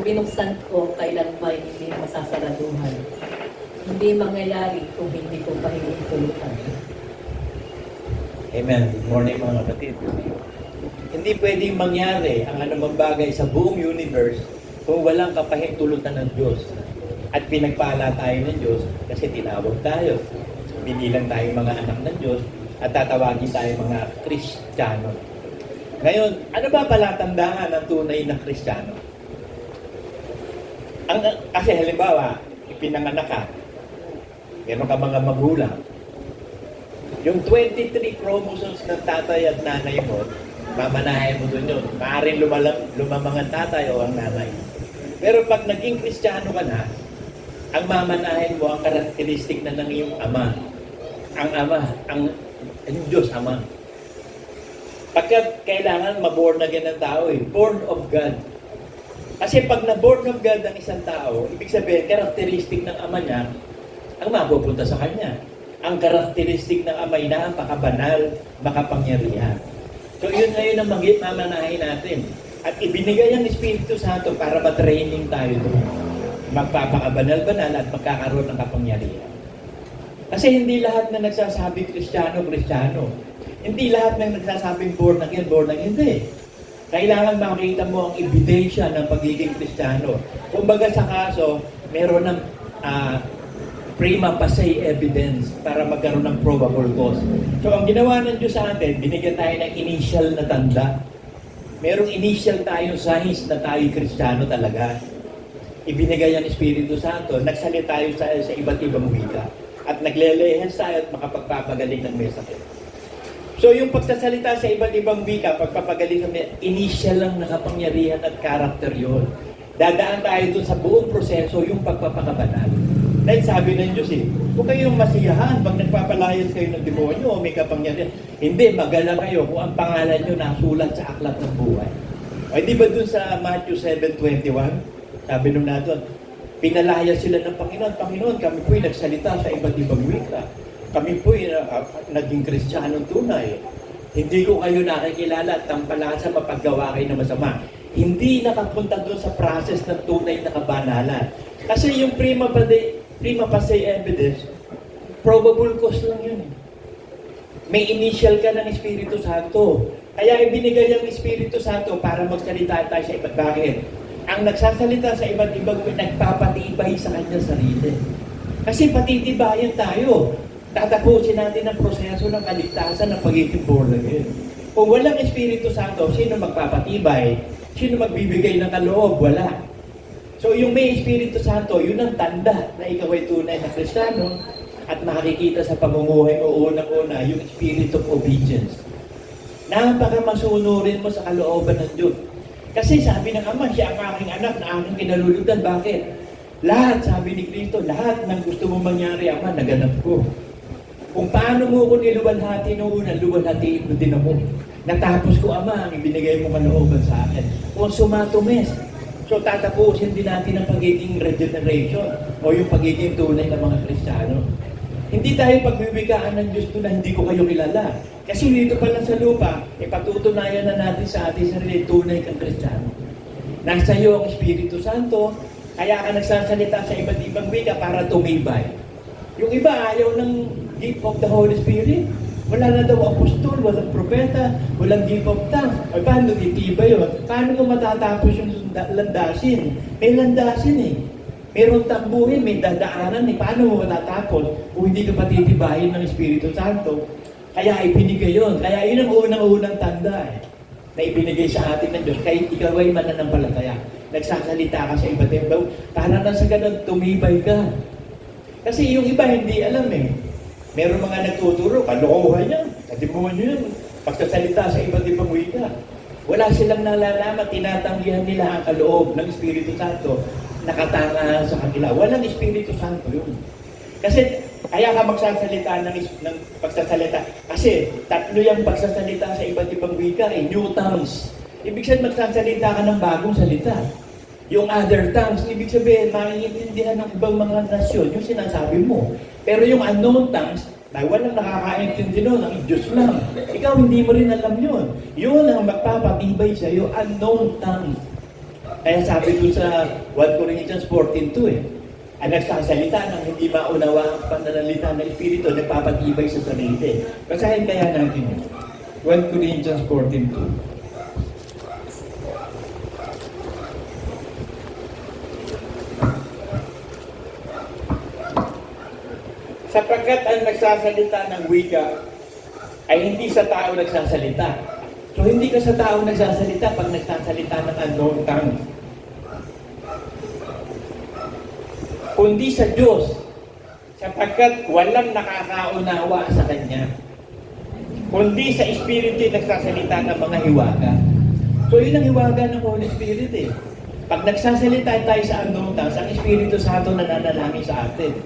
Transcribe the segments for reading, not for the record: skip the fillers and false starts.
binuksan ko, kailan ba hindi masasaraduhan. Hindi mangyayari kung hindi ko pahihintulutan. Amen. Good morning mga kapatid. Hindi pwedeng mangyari ang anumang bagay sa buong universe kung walang kapahintulutan ng Diyos. At pinagpala tayo ng Diyos kasi tinawag tayo. Binilang tayong mga anak ng Diyos at tatawagin tayo mga Kristiyano. Ngayon, ano ba palatandaan ng tunay na Kristiyano? Kasi halimbawa, ipinanganak ka, meron ka mga magulang. Yung 23 chromosomes ng tatay at nanay mo, mamanahin mo dun yun. Maaaring lumamang ang tatay o ang nanay. Pero pag naging Kristiyano ka na, ang mamanahin mo ang karakteristik na ng iyong ama. Ang ama, ang Diyos Ama. Pagkat kailangan maborn again ng tao born of God. Kasi pag na-born of God ang isang tao, ibig sabihin, karakteristik ng ama niya, ang mapupunta sa kanya. Ang karakteristik ng ama na napakabanal, makapangyarihan. So yun ngayon ang mamanahin natin. At ibinigay ang Espiritu Santo para ma-training tayo doon. Magpapakabanal-banal at magkakaroon ng kapangyarihan. Kasi hindi lahat na nagsasabi Kristiyano, Kristiyano. Hindi lahat na nagsasabing born again, hindi. Kailangan makita mo ang ebidensya ng pagiging Kristiyano. Kumbaga sa kaso, meron ng prima facie evidence para magkaroon ng probable cause. So ang ginawa ng Diyos sa atin, binigyan tayo ng initial na tanda. Merong initial tayong signs na tayo Kristiyano talaga. Ibinigay ang Espiritu Santo, nagsalita tayo sa iba't ibang wika. At naglelehens tayo at makapagpapagaling ng may sakit. So yung pagsasalita sa iba't ibang wika, pagpapagaling ng initial lang nakapangyarihan at karakter yun. Dadaan tayo dun sa buong proseso, yung pagpapakabanal. Dahil sabi ng Diyos huwag kayong masiyahan pag nagpapalayas kayo ng demonyo o may kapangyarihan. Hindi, magalang kayo kung ang pangalan nyo nasulat sa aklat ng buhay. O di ba dun sa Matthew 7:21, sabi nung natin, pinalaya sila ng Panginoon. Panginoon, kami po'y nagsalita sa iba't ibang wika. Kami po'y naging Kristiyanong tunay. Hindi ko kayo nakikilala at tampalasa mapaggawa kayo ng masama. Hindi nakapunta doon sa process ng tunay na kabanalan. Kasi yung prima facie evidence, probable cause lang yun. May initial ka ng Espiritu Santo. Kaya ibinigay ang Espiritu Santo para magsalita tayo sa iba't bakit. Ang nagsasalita sa iba't ibang nagpapatibay sa kanyang sarili. Kasi patitibayan tayo. Tatapusin natin ang proseso ng kaligtasan ng pagiging born again. Kung walang Espiritu Santo, sino magpapatibay? Sino magbibigay ng kaloob? Wala. So yung may Espiritu Santo, yun ang tanda na ikaw ay tunay na Kristiyano at makikita sa pamumuhay mo unang-una yung spirit of obedience. Napaka-masunurin mo sa kalooban ng Diyos. Kasi sabi ng Ama, siya ang aking anak na aking kinaluludan. Bakit? Lahat, sabi ni Kristo, lahat ng gusto mo mangyari, Ama, naganap ko. Kung paano mo ko niluwalhati noong una, luwalhatiin mo din ako. Natapos ko, Ama, ang ibinigay mo kalooban sa akin. Kung sumatumes, so tatapusin din natin ang pagiging regeneration o yung pagiging tunay ng mga Kristiyano. Hindi tayo pagbibigaan ng Diyos na hindi ko kayo kilala. Kasi dito pa lang sa lupa, ipatutunayan na natin sa ating sarili, tunay kang Kristiyano. Nasa iyo ang Espiritu Santo, kaya ka nagsasalita sa iba't ibang wika para tumibay. Yung iba ayaw ng gift of the Holy Spirit. Wala na daw apostol, walang propeta, walang gift of tongues. Ay, paano titibay yun? Paano mo matatapos yung landasin? May landasin Merong takbuhin, may dadaanan Paano mo matatapos kung hindi ka patitibayin ng Espiritu Santo? Kaya ibinigay yun. Kaya yun ang unang-unang tanda na ibinigay sa atin ng Diyos. Kaya ikaw ay mananampalataya. Nagsasalita ka sa iba't ibang. Para na sa ganun, tumibay ka. Kasi yung iba hindi alam Meron mga nagtuturo, kalokohan yan. Katimuhan nyo yun. Pagsasalita sa iba't ibang wika. Wala silang nalalaman, tinatanggihan nila ang kaloob ng Espiritu Santo. Nakatanga sa kanila. Walang Espiritu Santo yun. Kasi kaya ka magsasalita ng pagsasalita. Kasi tatlo yung pagsasalita sa iba't ibang wika new tongues. Ibig sabihin magsasalita ka ng bagong salita. Yung other tongues, ibig sabihin maiintindihan ng ibang mga nasyon yung sinasabi mo. Pero yung unknown tongues, dahil walang nakakaintindi nun, ang Diyos lang. Ikaw hindi mo rin alam yun. Yun ang magpapatibay sa iyo, unknown tongues. Kaya sabi ko sa 1 Corinthians 14:2 ang nagsasalita ng hindi maunawa ang pananalita ng Espiritu, nagpapatibay sa sarili. Basahin kaya natin yun. 1 Corinthians 14:2. Sapagkat ang nagsasalita ng wika ay hindi sa tao nagsasalita. So hindi ka sa tao nagsasalita pag nagsasalita ng unknown tongue, kundi sa Diyos, sapagkat walang nakakaunawa sa Kanya. Kundi sa Espiritu nagsasalita ng mga hiwaga. So yun ang hiwaga ng Holy Spirit eh. Pag nagsasalita tayo sa unknown tongues, ang Espiritu Santo nananalangin sa atin.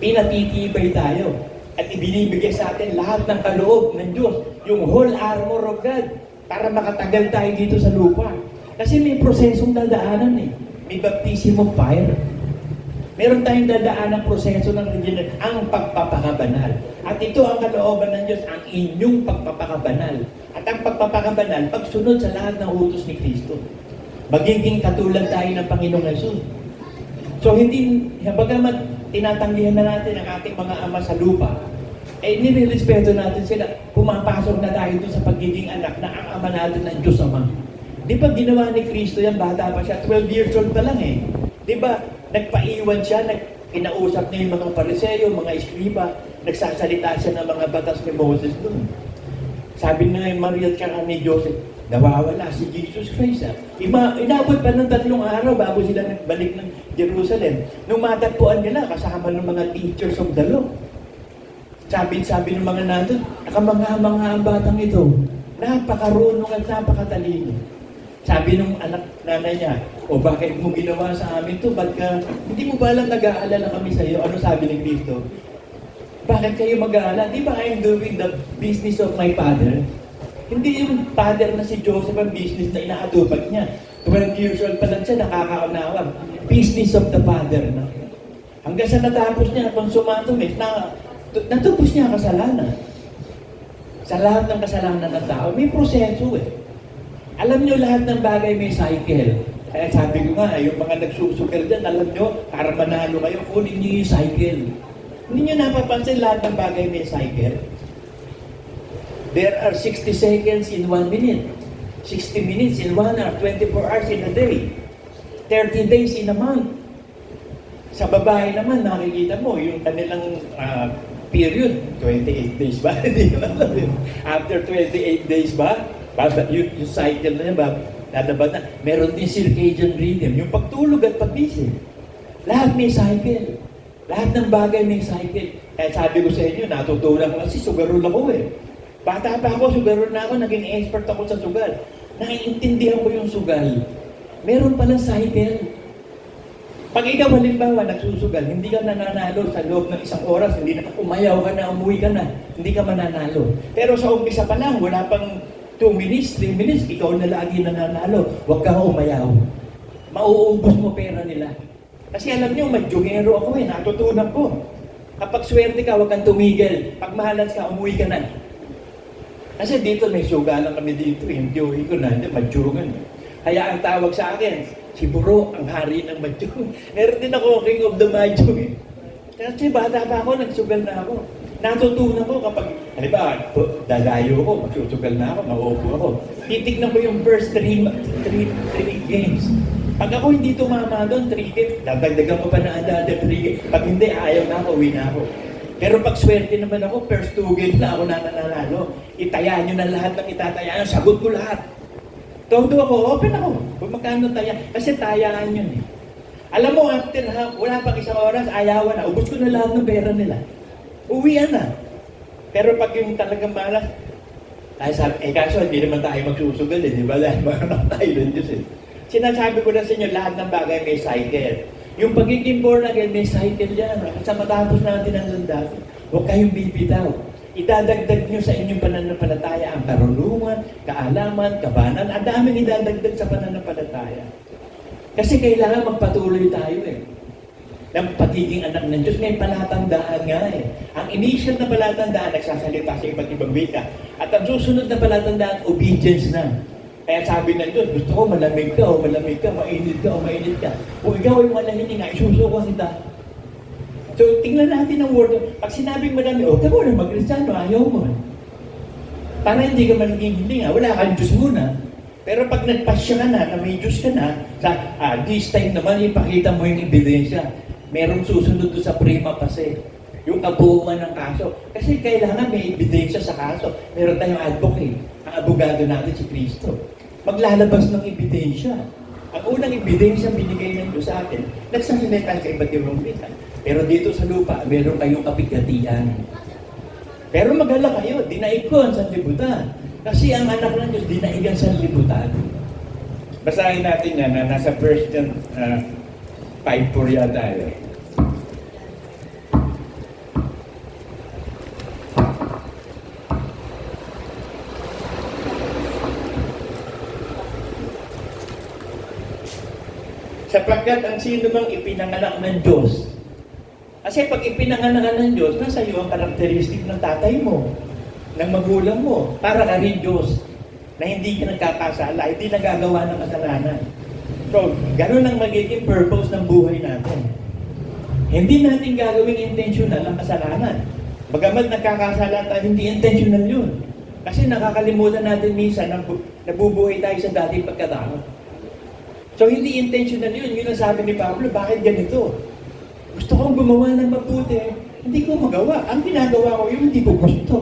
Pinatitibay tayo at ibinibigay sa atin lahat ng kaloob ng Diyos, yung whole armor of God, para makatagal tayo dito sa lupa. Kasi may prosesong dadaanan eh. May baptism of fire. Meron tayong dadaan ng proseso ng regeneration, ang pagpapakabanal. At ito ang kalooban ng Diyos, ang inyong pagpapakabanal. At ang pagpapakabanal, pagsunod sa lahat ng utos ni Kristo. Magiging katulad tayo ng Panginoong Jesus. So hindi, bagamat tinatanggihan na natin ang ating mga ama sa lupa, nirerespeto natin sila. Pumapasok na tayo doon sa pagiging anak na ang ama natin ng Diyos Ama. Di ba ginawa ni Kristo yan, bata pa siya, 12 years old pa lang eh. Di ba, nagpaiwan siya, kinausap niya yung mga Pariseo, mga Eskriba, nagsasalita siya ng mga batas ni Moses doon. Sabi na yung Maria at ni Joseph, nawawala si Jesus Christ. Inabot pa ng 3 araw bago sila nagbalik ng Jerusalem. Nung matagpuan nila, kasama ng mga teachers of the law. Sabi ng mga natin, nakamangha-mangha ang batang ito. Napakarunong at napakatalino. Sabi nung anak nanay niya, bakit mo ginawa sa amin to? Ba't ka, hindi mo ba alam nag-aalala kami sa iyo? Ano sabi ni Cristo? Bakit kayo mag-aalala? Di ba I'm doing the business of my father? Hindi yung father na si Joseph ang business na inaatupag niya. 12 years old pa lang siya, nakakaunawa. Business of the father na. Hanggang sa natapos niya, consummatumis, natupos niya kasalanan. Sa lahat ng kasalanan ng tao, may proseso eh. Alam niyo lahat ng bagay may cycle. Kaya sabi ko nga, yung mga nagsusugal dyan, alam niyo, para manalo kayo, kunin niyo yung cycle. Hindi niyo napapansin lahat ng bagay may cycle. There are 60 seconds in 1 minute, 60 minutes in 1 hour, 24 hours in a day, 30 days in a month. Sa babae naman, nakikita mo, yung kanilang period, 28 days ba? After 28 days ba? Yung cycle na yan ba? Lalabas na. Meron din circadian rhythm, yung pagtulog at paggising. Lahat may cycle. Lahat ng bagay may cycle. Kaya sabi ko sa inyo, natutunan ko kasi sugarol ako eh. Bata pa ako, sugarol na ako, naging expert ako sa sugal. Naiintindihan ko yung sugal. Meron palang cycle. Pag ikaw halimbawa nagsusugal, hindi ka nananalo sa loob ng 1 oras, hindi na umayaw ka na, umuwi ka na, hindi ka mananalo. Pero sa umpisa pa lang, wala pang 2 minutes, 3 minutes, ikaw na lagi nananalo. Huwag kang umayaw. Mauubos mo pera nila. Kasi alam niyo, madyungero ako eh, natutunan ko. Kapag swerte ka, huwag kang tumigil. Pag mahalas ka, umuwi ka na. Kasi dito may sugalan kami dito, yung joey ko na, madyungan. Kaya ang tawag sa akin, si Buro, ang hari ng madyung. Meron din ako, king of the madyung. Kasi bata pa ako, nagsugal na ako. Natutunan ko kapag, halimbawa, dadayo ko, magsusugal na ako, mauupo ako. Titignan ko yung first 3 games. Pag ako hindi tumama doon, 3 games, dadagdagan ko pa na another 3 games. Pag hindi, ayaw na ako, uwi na ako. Pero pag swerte naman ako, first 2 games na ako nananalo. Itaya nyo na lahat ng itatayaan, sagot ko lahat. Todo ako, open ako. Kung magkano taya, kasi tayaan yun eh. Alam mo, after wala pang 1 oras, ayawan na. Ubus ko na lahat ng pera nila. Uwian na. Pero pag yung talagang malas, tayo sabi, kaso hindi naman tayo magsusugal eh, di ba? Dahil mga tayo ng Diyos eh. Sinasabi ko na sa inyo, lahat ng bagay may cycle. Yung pagiging born again, may cycle yan. Sa matapos natin ang landas, huwag kayong bibitaw. Idadagdag nyo sa inyong pananampalataya ang karunungan, kaalaman, kabanan. Ang daming idadagdag sa pananampalataya. Kasi kailangan magpatuloy tayo eh. Ng pagiging anak ng Diyos, may palatandaan nga eh. Ang initial na palatandaan, nagsasalita sa iba't ibang wika. At ang susunod na palatandaan, obedience na. Kaya sabi ng Diyos, gusto ko malamig ka o malamig ka, mainit ka o mainit ka. Kung ikaw ay manahimik nga, isusuko kita. So, tingnan natin ang word. Pag sinabing madami, tamo na mag-Kristyano, ayaw mo. Para hindi ka magiging hindi nga, wala kang Diyos muna. Pero pag nagpasya ka na may Diyos ka na, this time naman, ipakita mo yung ebidensya. Merong susunod doon sa prima pase. Yung kabuuan ng kaso. Kasi kailangan may ebidensya sa kaso. Meron tayong advocate. Ang abogado natin si Kristo. Maglalabas ng ebidensya. Ang unang ebidensya binigay ng Diyos sa atin, nagsasalita sa iba't ibang bisan. Pero dito sa lupa, meron kayong kapigatian. Pero maghala kayo, dinaig ko ang sanlibutan. Kasi ang anak ng Diyos, dinaig ang sanlibutan. Basahin natin yan na nasa 1 John 5:4 yata eh. Sapagkat ang sino mang ipinanganak ng Diyos. Kasi pag ipinanganak ng Diyos, nasa iyo ang karakteristik ng tatay mo, ng magulang mo, para ka rin Diyos, na hindi ka nagkakasala, hindi nagagawa ng kasalanan. So, ganun ang magiging purpose ng buhay natin. Hindi natin gagawing intentional ang kasalanan. Bagamat nagkakasala tayo, hindi intentional yun. Kasi nakakalimutan natin minsan na nabubuhay tayo sa dating pagkatao. So, hindi intentional yun. Yun ang sabi ni Pablo, bakit ganito? Gusto kong gumawa ng mabuti, hindi ko magawa. Ang ginagawa ko yun, hindi ko gusto.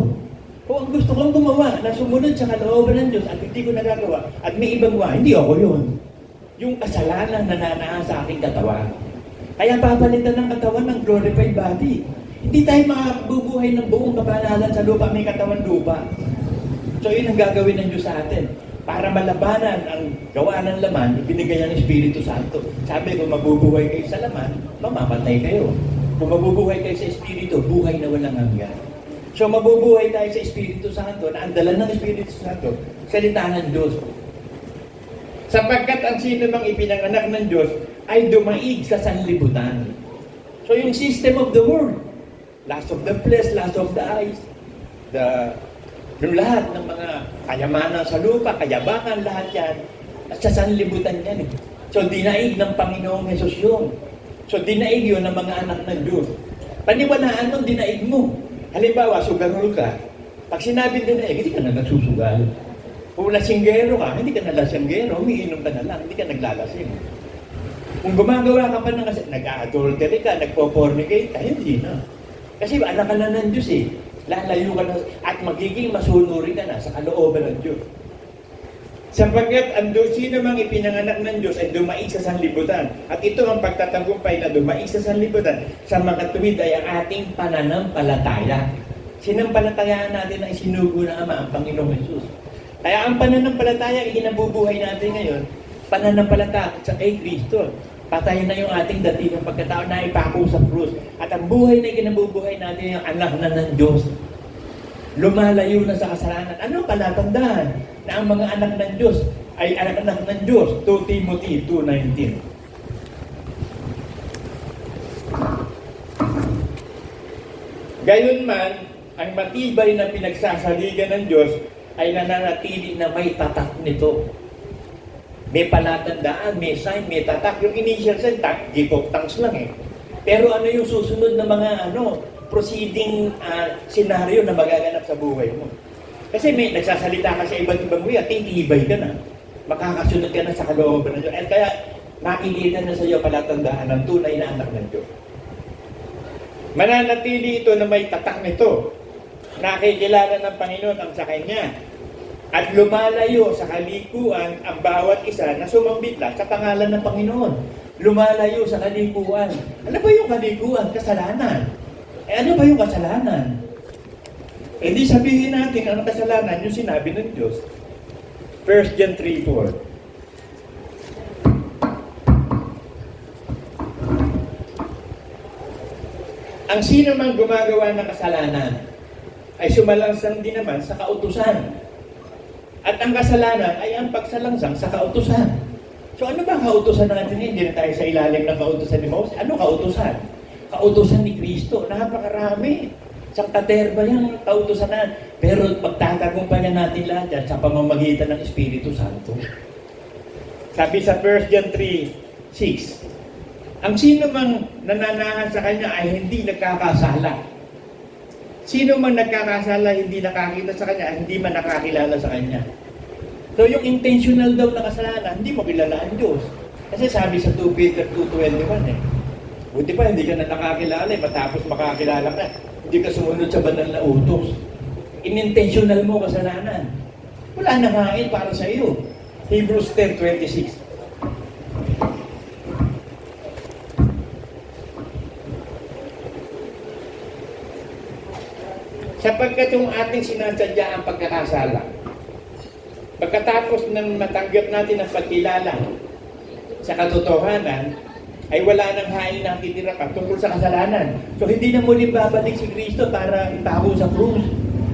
Kung ang gusto kong gumawa na sumunod sa kalooban ng Diyos at hindi ko nagagawa at may ibang gawa, hindi ako yun. Yung kasalanan na nanaan sa aking katawan. Kaya papalitan ng katawan ng glorified body. Hindi tayo makabubuhay ng buong kapanalan sa lupa, may katawan lupa. So yun ang gagawin ng Diyos sa atin. Para malabanan ang gawa ng laman, ibinigay ng Espiritu Santo. Sabi, kung mabubuhay kayo sa laman, mamamatay kayo. Kung mabubuhay kayo sa Espiritu, buhay na walang hanggan. So mabubuhay tayo sa Espiritu Santo, na ang dala ng Espiritu Santo, salita ng Diyos. Sapagkat ang sino mang ipinanganak ng Diyos ay dumaig sa sanlibutan. So yung system of the world, lust of the flesh, lust of the eyes, yung lahat ng mga kayamanan sa lupa, kayabangan, lahat yan, at sa sanlibutan yan. So, dinaig ng Panginoong Hesus yun. So, dinaig yun ng mga anak ng Diyos. Paniwalaan nun, dinaig mo. Halimbawa, sugarol ka. Pag sinabi dinaig, hindi ka na nagsusugal. Kung lasinggero ka, hindi ka na lasinggero, umiinom ka na lang, hindi ka naglalasing. Kung gumagawa ka pa ng nag-adultery ka, nagpo-fornicate ka, hindi na. Kasi anak ka na ng Diyos eh. Lalayo ka na at magiging masunuri ka na sa kalooban ng Diyos. Sapagkat ang sino mang ipinanganak ng Diyos ay dumaig sa sanlibutan. At ito ang pagtatagumpay na dumaig sa sanlibutan sa makatuwid ay ang ating pananampalataya. Sinampalatayaan natin ang isinugo ng Ama, ang Panginoong Hesus. Kaya ang pananampalataya ay kinabubuhay natin ngayon, pananampalataya sa kay Kristo. Patay na yung ating dating pagkatao na ipako sa krus. At ang buhay na kinabubuhay natin yung anak na ng Diyos. Lumalayo na sa kasalanan. Ano palatandaan na ang mga anak ng Diyos ay anak-anak ng Diyos? 2 Timothy 2:19. Gayunman, ang matibay na pinagsasaligan ng Diyos ay nananatili na may tatak nito. May palatandaan, may sign, may tatak. Yung initial sign, gipok tanks lang eh. Pero ano yung susunod na mga proceeding scenario na magaganap sa buhay mo? Kasi may nagsasalita ka sa iba't ibang way at titibay ka na. Makakasunod ka na sa kalooban ng Diyos. At kaya makikita na sa iyo palatandaan ng tunay na anak ng Diyos. Mananatili ito na may tatak nito. Nakikilala ng Panginoon ang sa Kanya. At lumalayo sa kalikuan ang bawat isa na sumambitla sa pangalan ng Panginoon. Lumalayo sa kalikuan. Ano ba yung kalikuan? Kasalanan. Ano ba yung kasalanan? Di sabihin natin ang kasalanan yung sinabi ng Diyos. 1 John 3:4. Ang sino mang gumagawa ng kasalanan ay sumalangsang din naman sa kautusan. At ang kasalanan ay ang pagsalangsang sa kautusan. So ano ba ang kautusan natin? Hindi na tayo sa ilalim ng kautusan ni Moses. Ano kautusan? Kautusan ni Kristo. Napakarami. Sa katerba yan, kautusan na. Pero pagtatagumpayan natin lahat yan sa pamamagitan ng Espiritu Santo. Sabi sa 1 John 3:6, ang sino mang nananahan sa Kanya ay hindi nagkakasala. Sino mang nagkakasala, hindi nakakita sa Kanya, ay hindi man nakakilala sa Kanya. So yung intentional daw na kasalanan, hindi mo kilala ang Diyos. Kasi sabi sa 2 Peter 2:21 buti pa hindi ka na nakakilala matapos makakilala ka. Hindi ka sumunod sa banal na utos. Inintentional mo kasalanan. Wala nang hain para sa iyo. Hebrews 10:26. Sapagkat yung ating sinasadya ang pagkakasala, pagkatapos ng matanggap natin ang pagkilala sa katotohanan, ay wala nang hain na titira ka tungkol sa kasalanan. So hindi na muli babalik si Kristo para ipako sa krus.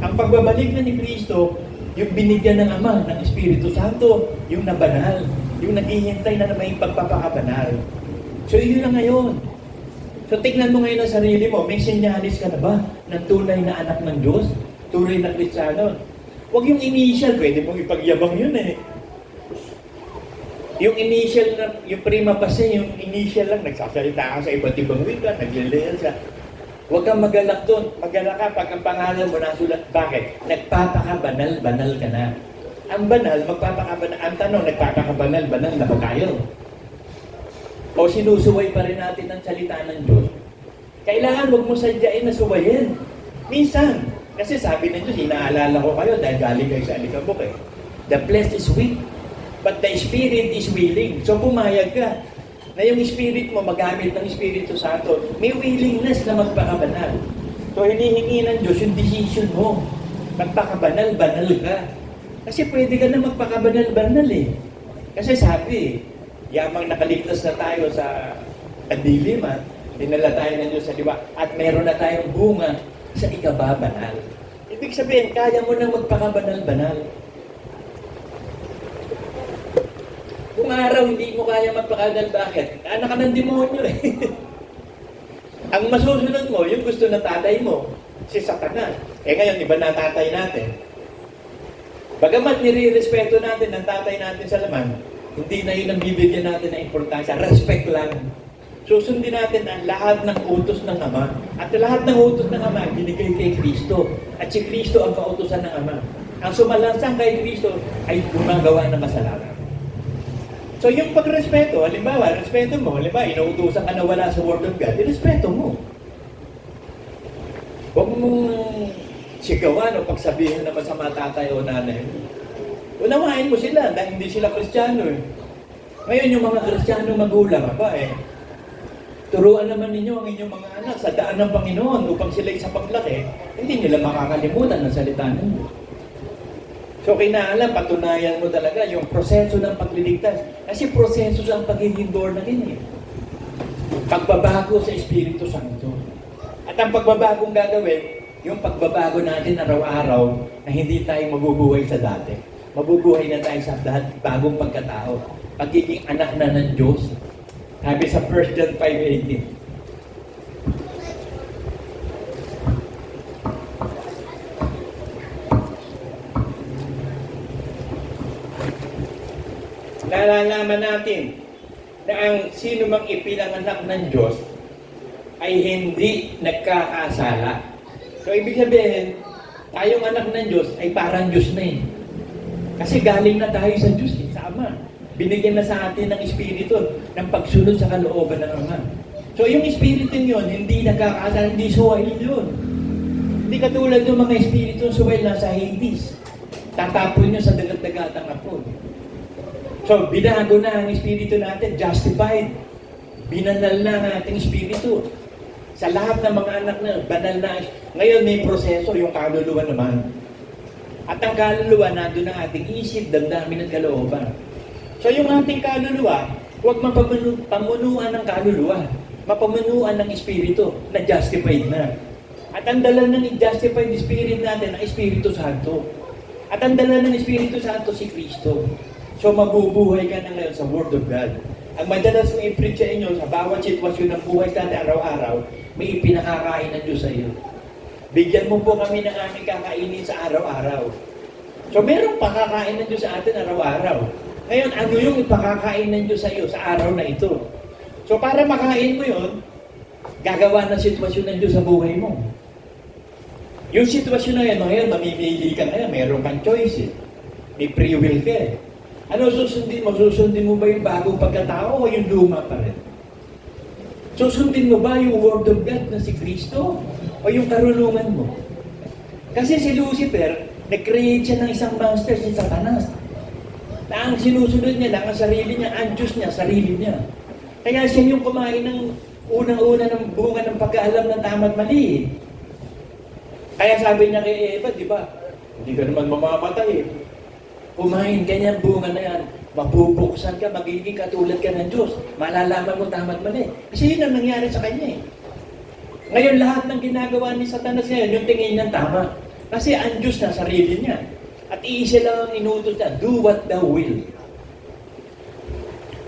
Ang pagbabalik na ni Kristo, yung binigyan ng Ama, ng Espiritu Santo, yung nabanal, yung naghihintay na may pagpapakabanal. So yun na ngayon. So tignan mo ngayon ang sarili mo, may senyalis ka na ba ng tunay na anak ng Diyos? Tunay na Kristiyano? Huwag yung initial, pwede mong ipagyabang yun eh. Yung initial na, yung prima pase, yung initial lang, nagsasalita ka sa iba't ibang wika, naglilihal ka. Huwag kang magalak doon. Magalak ka pag ang pangalan mo nasulat. Bakit? Nagpapakabanal-banal ka na. Ang banal, magpapakabanal. Ang tanong, nagpapakabanal-banal na ba tayo? O sinusuway pa rin natin ang salita ng Diyos? Kailangan huwag mo sadyain na suwayin. Minsan, kasi sabi ng Diyos, inaalala ko kayo dahil galing kayo sa alikabok eh. The flesh is weak, but the Spirit is willing. So pumayag ka na yung Spirit mo magamit ng Espiritu Santo. May willingness na magpakabanal. So hinihingi ng Diyos yung decision mo. Magpakabanal-banal ka. Kasi pwede ka na magpakabanal-banal eh. Kasi sabi, yamang nakaligtas na tayo sa kadiliman, dinala tayo ng Diyos sa diwa, at meron na tayong bunga sa ikababanal. Ibig sabihin, kaya mo na magpakabanal-banal. Kung araw hindi mo kaya magpakabanal, bakit? Anak ka ng demonyo eh. Ang masusunod mo, yung gusto ng tatay mo, si Satanas. Eh ngayon, iba na tatay natin. Bagamat nire-respeto natin ang tatay natin sa laman, hindi na yun ang bibigyan natin ng importansya. Respect lang. Susundin natin ang lahat ng utos ng Ama. At lahat ng utos ng Ama, binigay kay Kristo. At si Kristo ang kautosan ng Ama. Ang sumalansang kay Kristo ay gumagawa ng kasalanan. So yung pagrespeto, halimbawa, respeto mo, halimbawa, inuutusan ka na wala sa Word of God, irespeto mo. Huwag mong sigawan o pagsabihin naman sa mga tatay o nanay. Unawain mo sila dahil hindi sila Kristiyano eh. Ngayon yung mga Kristiyano magulang, turuan naman ninyo ang inyong mga anak sa daan ng Panginoon upang sila sa paglaki, hindi nila makakalimutan ang salita ninyo. So kinaalam, patunayan mo talaga yung proseso ng pagliligtas. Kasi proseso ang pagiging born again eh. Pagbabago sa Espiritu Santo. At ang pagbabagong gagawin, yung pagbabago natin araw-araw na hindi tayo mabubuhay sa dati. Mabubuhay na tayo sa bagong pagkatao. Pagiging anak na ng Diyos. Sabi sa 1 John 5:18. Nalalaman natin na ang sino mang ipinanganak ng Diyos ay hindi nagkakasala. So, ibig sabihin, tayong anak ng Diyos ay parang Diyos na eh. Kasi galing na tayo sa Diyos, sa Ama. Binigyan na sa atin ng Espiritu ng pagsunod sa kalooban ng Ama. So, yung Espiritu yun, hindi nagkakasala, hindi suwail yun. Hindi katulad ng mga Espiritu suwail na sa Hades. Tatapon nyo sa dagat-dagatang apod. So, binago na ang Espiritu natin, justified. Binanal na ang ating Espiritu. Sa lahat ng mga anak na, banal na. Ngayon may proseso, yung kaluluwa naman. At ang kaluluwa, nandun ang ating isip, damdamin at kalooban. So, yung ating kaluluwa, huwag mapamunuan ng kaluluwa. Mapamunuan ng Espiritu na justified na. At ang dala ng justified Spirit natin, ang Espiritu Santo. At ang dala ng Espiritu Santo, si Kristo. So mabubuhay ka na ngayon sa Word of God. Ang madalas kong i-preach sa inyo sa bawat sitwasyon ng buhay natin araw-araw, may ipinakakain ng Diyos sa iyo. Bigyan mo po kami ng aming kakainin sa araw-araw. So merong pakakain ng Diyos sa atin araw-araw. Ngayon, ano yung ipakakain ng Diyos sa iyo sa araw na ito? So para makain mo yun, gagawa ng sitwasyon ng Diyos sa buhay mo. Yung sitwasyon na yan, ngayon, mamimili ka ngayon, meron kang choice eh. May free will ka eh. Ano susundin mo? Susundin mo ba yung bagong pagkatao o yung luma pa rin? Susundin mo ba yung Word of God na si Kristo o yung karunungan mo? Kasi si Lucifer, nag-create siya ng isang monster, si Satanas. Na ang sinusunod niya, ang sarili niya, ang Diyos niya, sarili niya. Kaya siya yung kumain ng unang-una ng bunga ng pag-aalam ng tama at mali. Kaya sabi niya kay Eva, di ba? Hindi ka naman mamamatay eh. Kumain ka niyan, bunga na yan. Mabubuksan ka, magiging katulad ka ng Diyos. Malalaman mo tama at mali. Kasi yun ang nangyari sa kanya eh. Ngayon lahat ng ginagawa ni Satanas ngayon, yung tingin niya tama. Kasi ang Diyos na sarili niya. At iisa lang ang inutos niya, do what thou will.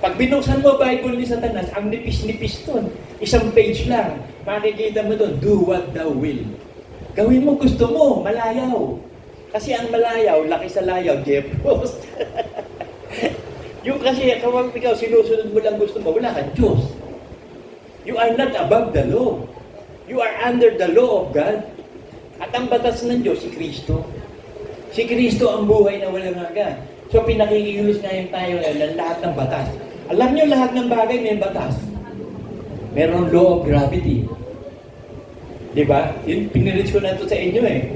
Pag binuksan mo Bible ni Satanas, ang nipis-nipis doon. Isang page lang. Makikita mo doon, do what thou will. Gawin mo gusto mo, malayaw. Kasi ang malayaw, laki sa layaw, Jeff Ross. Yung kasi, kapag ikaw sinusunod mo lang gusto mo, wala kang Diyos. You are not above the law. You are under the law of God. At ang batas ng Diyos, si Kristo. Si Kristo ang buhay na walang hanggan. So pinakikilos ngayon tayo ng lahat ng batas. Alam niyo lahat ng bagay may batas. Merong law of gravity. Diba? Yun, pinilis ko na ito sa inyo eh.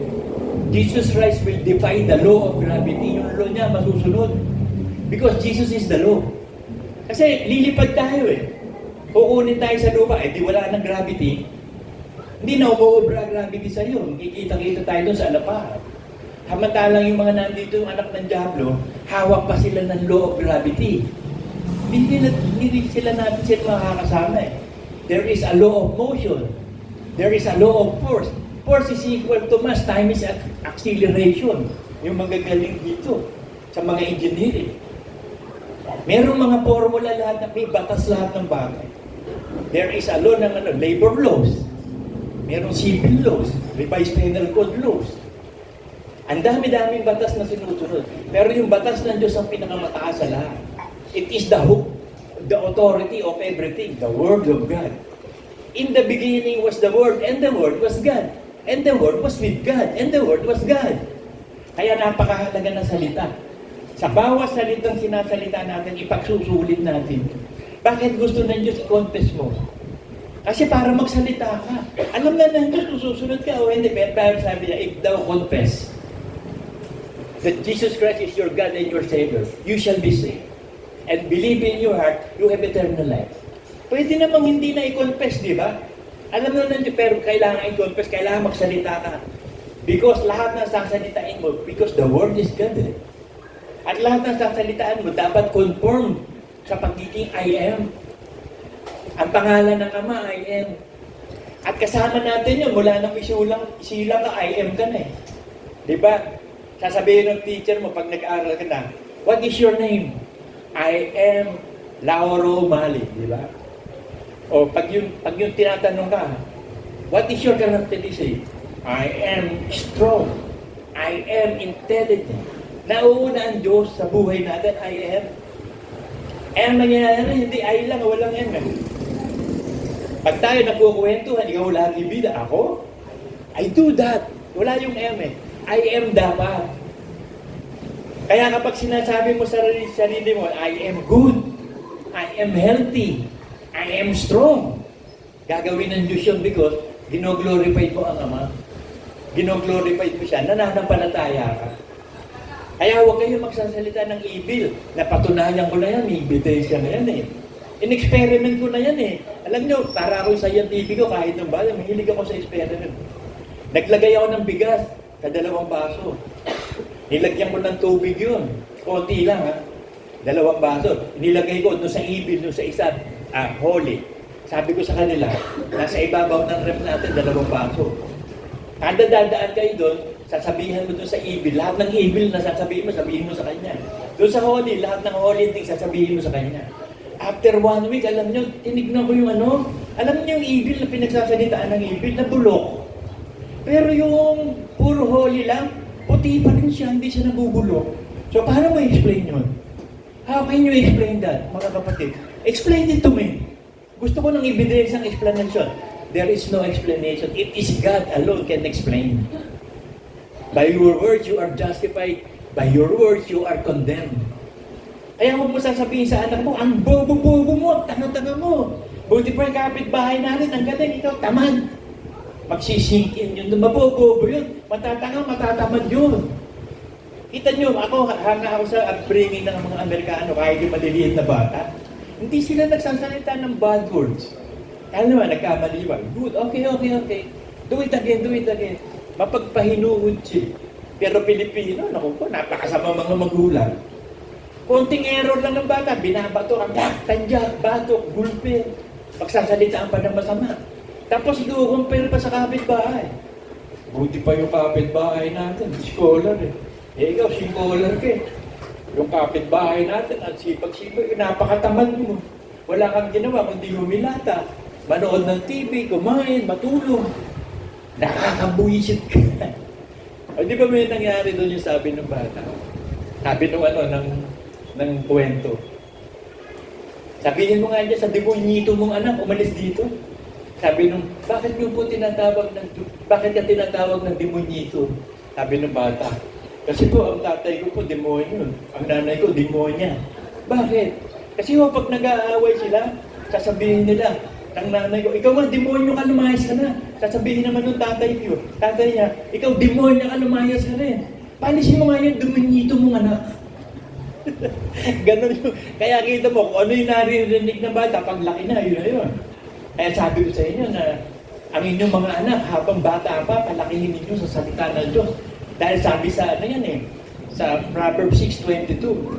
Jesus Christ will defy the law of gravity. Yung law niya masusunod. Because Jesus is the law. Kasi lilipad tayo eh. Kukunin tayo sa lupa, eh di wala ng gravity. Hindi na umuobra gravity sa iyo. Kikita-kita tayo doon sa alapa. Hamantalang yung mga nandito, yung anak ng Diablo, hawak pa sila ng law of gravity. Hindi sila natin sila makakasama eh. There is a law of motion. There is a law of force. Force is equal to mass, time is acceleration. Yung magagaling dito sa mga engineering. Merong mga formula lahat, may batas lahat ng bagay. There is a law ng labor laws. Merong civil laws, revised penal code laws. Ang dami-daming batas na sinusunod. Pero yung batas ng Diyos ang pinakamataas sa lahat. It is the authority of everything, the Word of God. In the beginning was the Word, and the Word was God. And the Word was with God, and the Word was God. Kaya napakahalaga ng salita. Sa bawat salitang sinasalita natin, ipagsusulit natin. Bakit gusto ng Diyos i-confess mo? Kasi para magsalita ka. Alam na ng Diyos kung susunod ka o hindi. Pero sabi niya, if thou confess that Jesus Christ is your God and your Savior, you shall be saved. And believe in your heart, you have eternal life. Pwede namang hindi na i-confess, di ba? Alam na ng Diyos, pero kailangan i-confess, kailangan magsalita ka. Because lahat ng sasalitain mo, because the Word is God. Eh. At lahat ng sasalitaan mo, dapat conform sa pagiging I am. Ang pangalan ng Ama, I am. At kasama natin yun, mula nang isilang ka, I am ka na eh. Di ba? Sasabihin ng teacher mo, pag nag-aaral ka na, what is your name? I am Lauro Mali, di ba? O pag yung tinatanong ka, what is your characteristic? I am strong. I am intelligent. Nauuna ang Diyos sa buhay natin, I am. Ang nangyayari, hindi I lang, walang M. Pag tayo nagkukwentuhan, ikaw lagi bida, ako? I do that. Wala yung M eh. I am dapat. Kaya kapag sinasabi mo sa sarili mo, I am good. I am healthy. I am strong. Gagawin ng Diyos yun because gino-glorify mo ang Ama. Gino-glorify mo siya, nananampalataya ka. Kaya huwag kayo magsasalita ng evil. Napatunayan ko na yan, may ebidensya na yan eh. In-experiment ko na yan eh. Alam nyo, para ako scientific ko kahit ng bala, mahilig ako sa experiment. Naglagay ako ng bigas sa 2 baso. Nilagyan ko ng tubig yun. Konti lang ha. 2 baso. Nilagay ko doon sa evil, doon sa isa, holy. Sabi ko sa kanila, nasa ibabaw ng rep natin, 2 baso. Kada dadaan kayo doon, sasabihan mo doon sa evil. Lahat ng evil na sasabihin mo sa kanya. Doon sa holy, lahat ng holy things sasabihin mo sa kanya. After 1 week, alam nyo, tinignan ko yung ano. Alam nyo yung evil na pinagsasalitaan ng evil na bulok. Pero yung puro holy lang, puti pa rin siya, hindi siya nabubulok. So paano mo explain yun? How can you explain that, mga kapatid? Explain it to me. Gusto ko ng evidence ng explanation. There is no explanation. It is God alone can explain. By your words, you are justified. By your words, you are condemned. Kaya huwag mo sasabihin sa anak mo, ang bobo-bobo mo, ang tanga-tanga mo. Buti pa yung kapitbahay natin, ang galing, ikaw tamad. Magsisink in yun, mabobobo yun. Matatanga, matatamad yun. Kita nyo, ako, hanga ako sa upbringing ng mga Amerikano, kahit yung maliliit na bata. Hindi sila nagsasalita ng bad words. Kaya naman, nagkamali ba? Good, okay. Do it again. Mapagpahinuod siya. Pero Pilipino, naku po, napakasama mga magulang. Konting error lang ng bata, binabato, tanjak, batok, gulpe. Pagsasalitaan pa ng masama. Tapos i-compare pa sa kapitbahay. Buti pa yung kapitbahay natin, scholar eh. Ikaw, scholar ka eh. Yung kapitbahay natin, at sipag-sipag, napakatamad mo. Wala kang ginawa, kundi humilata. Manood ng TV, kumain, matulog. Nakakabuisit ka. O di ba may nangyari doon yung sabi ng bata? Sabi nung ng kwento. Sabihin mo nga niya sa demonyito mong anak, umalis dito. Sabi nung, bakit ka tinatawag ng demonyito? Sabi ng bata, kasi po ang tatay ko po demonyo, ang nanay ko demonya. Bakit? Kasi pag nag-aaway sila, sasabihin nila, ang nanay ko, ikaw nga, demonyo ka, lumayas ka na. Sasabihin naman ng tatay ko, tatay niya, ikaw, demonyo ka, lumayas ka rin. Palisin mo nga yung demonyito mong anak. Ganon yung, kaya kita mo, kung ano yung naririnig ng bata, pag laki na, yun na yun. Kaya sabi ko sa inyo na, ang inyong mga anak, habang bata pa, palakihin ninyo sa salita ng Diyos. Dahil sabi sa, sa Proverbs 6:22,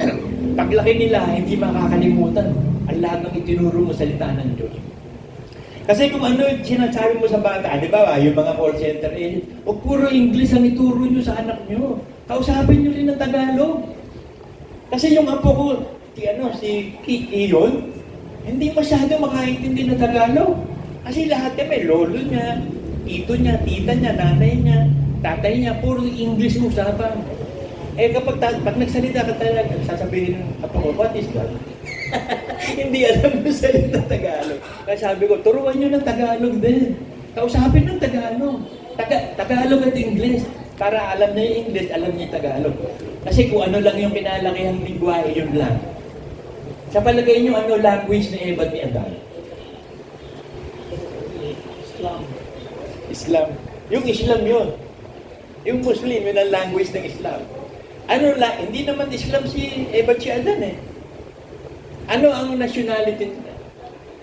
paglaki nila, hindi makakalimutan ang lahat ng itinuro mo sa salita ng Diyos. Kasi kung ano yung sinasabi mo sa bata, di ba, yung mga call center agent, o puro English ang ituro nyo sa anak nyo. Kausapin nyo rin ng Tagalog. Kasi yung apo ko, si Kiki yun, hindi masyado makaintindi ng Tagalog. Kasi lahat kami, lolo niya, tito niya, tita niya, nanay niya, tatay niya, puro English usapan. Kapag nagsalita ka talaga, sasabihin ng apo ko, what is that? Hindi alam mo salita Tagalog. Kaya sabi ko, turuan nyo ng Tagalog din. Kausapin ng Tagalog. Tagalog at English. Para alam niya yung English, alam niya yung Tagalog. Kasi kung ano lang yung pinalakihang lingwahe, yun lang. Sa palagay nyo, ano language na Eva at ni Adan? Islam. Yung Islam yun. Yung Muslim, yun ang language ng Islam. Hindi naman Islam si Eva at si Adan eh. Ano ang nationality nila?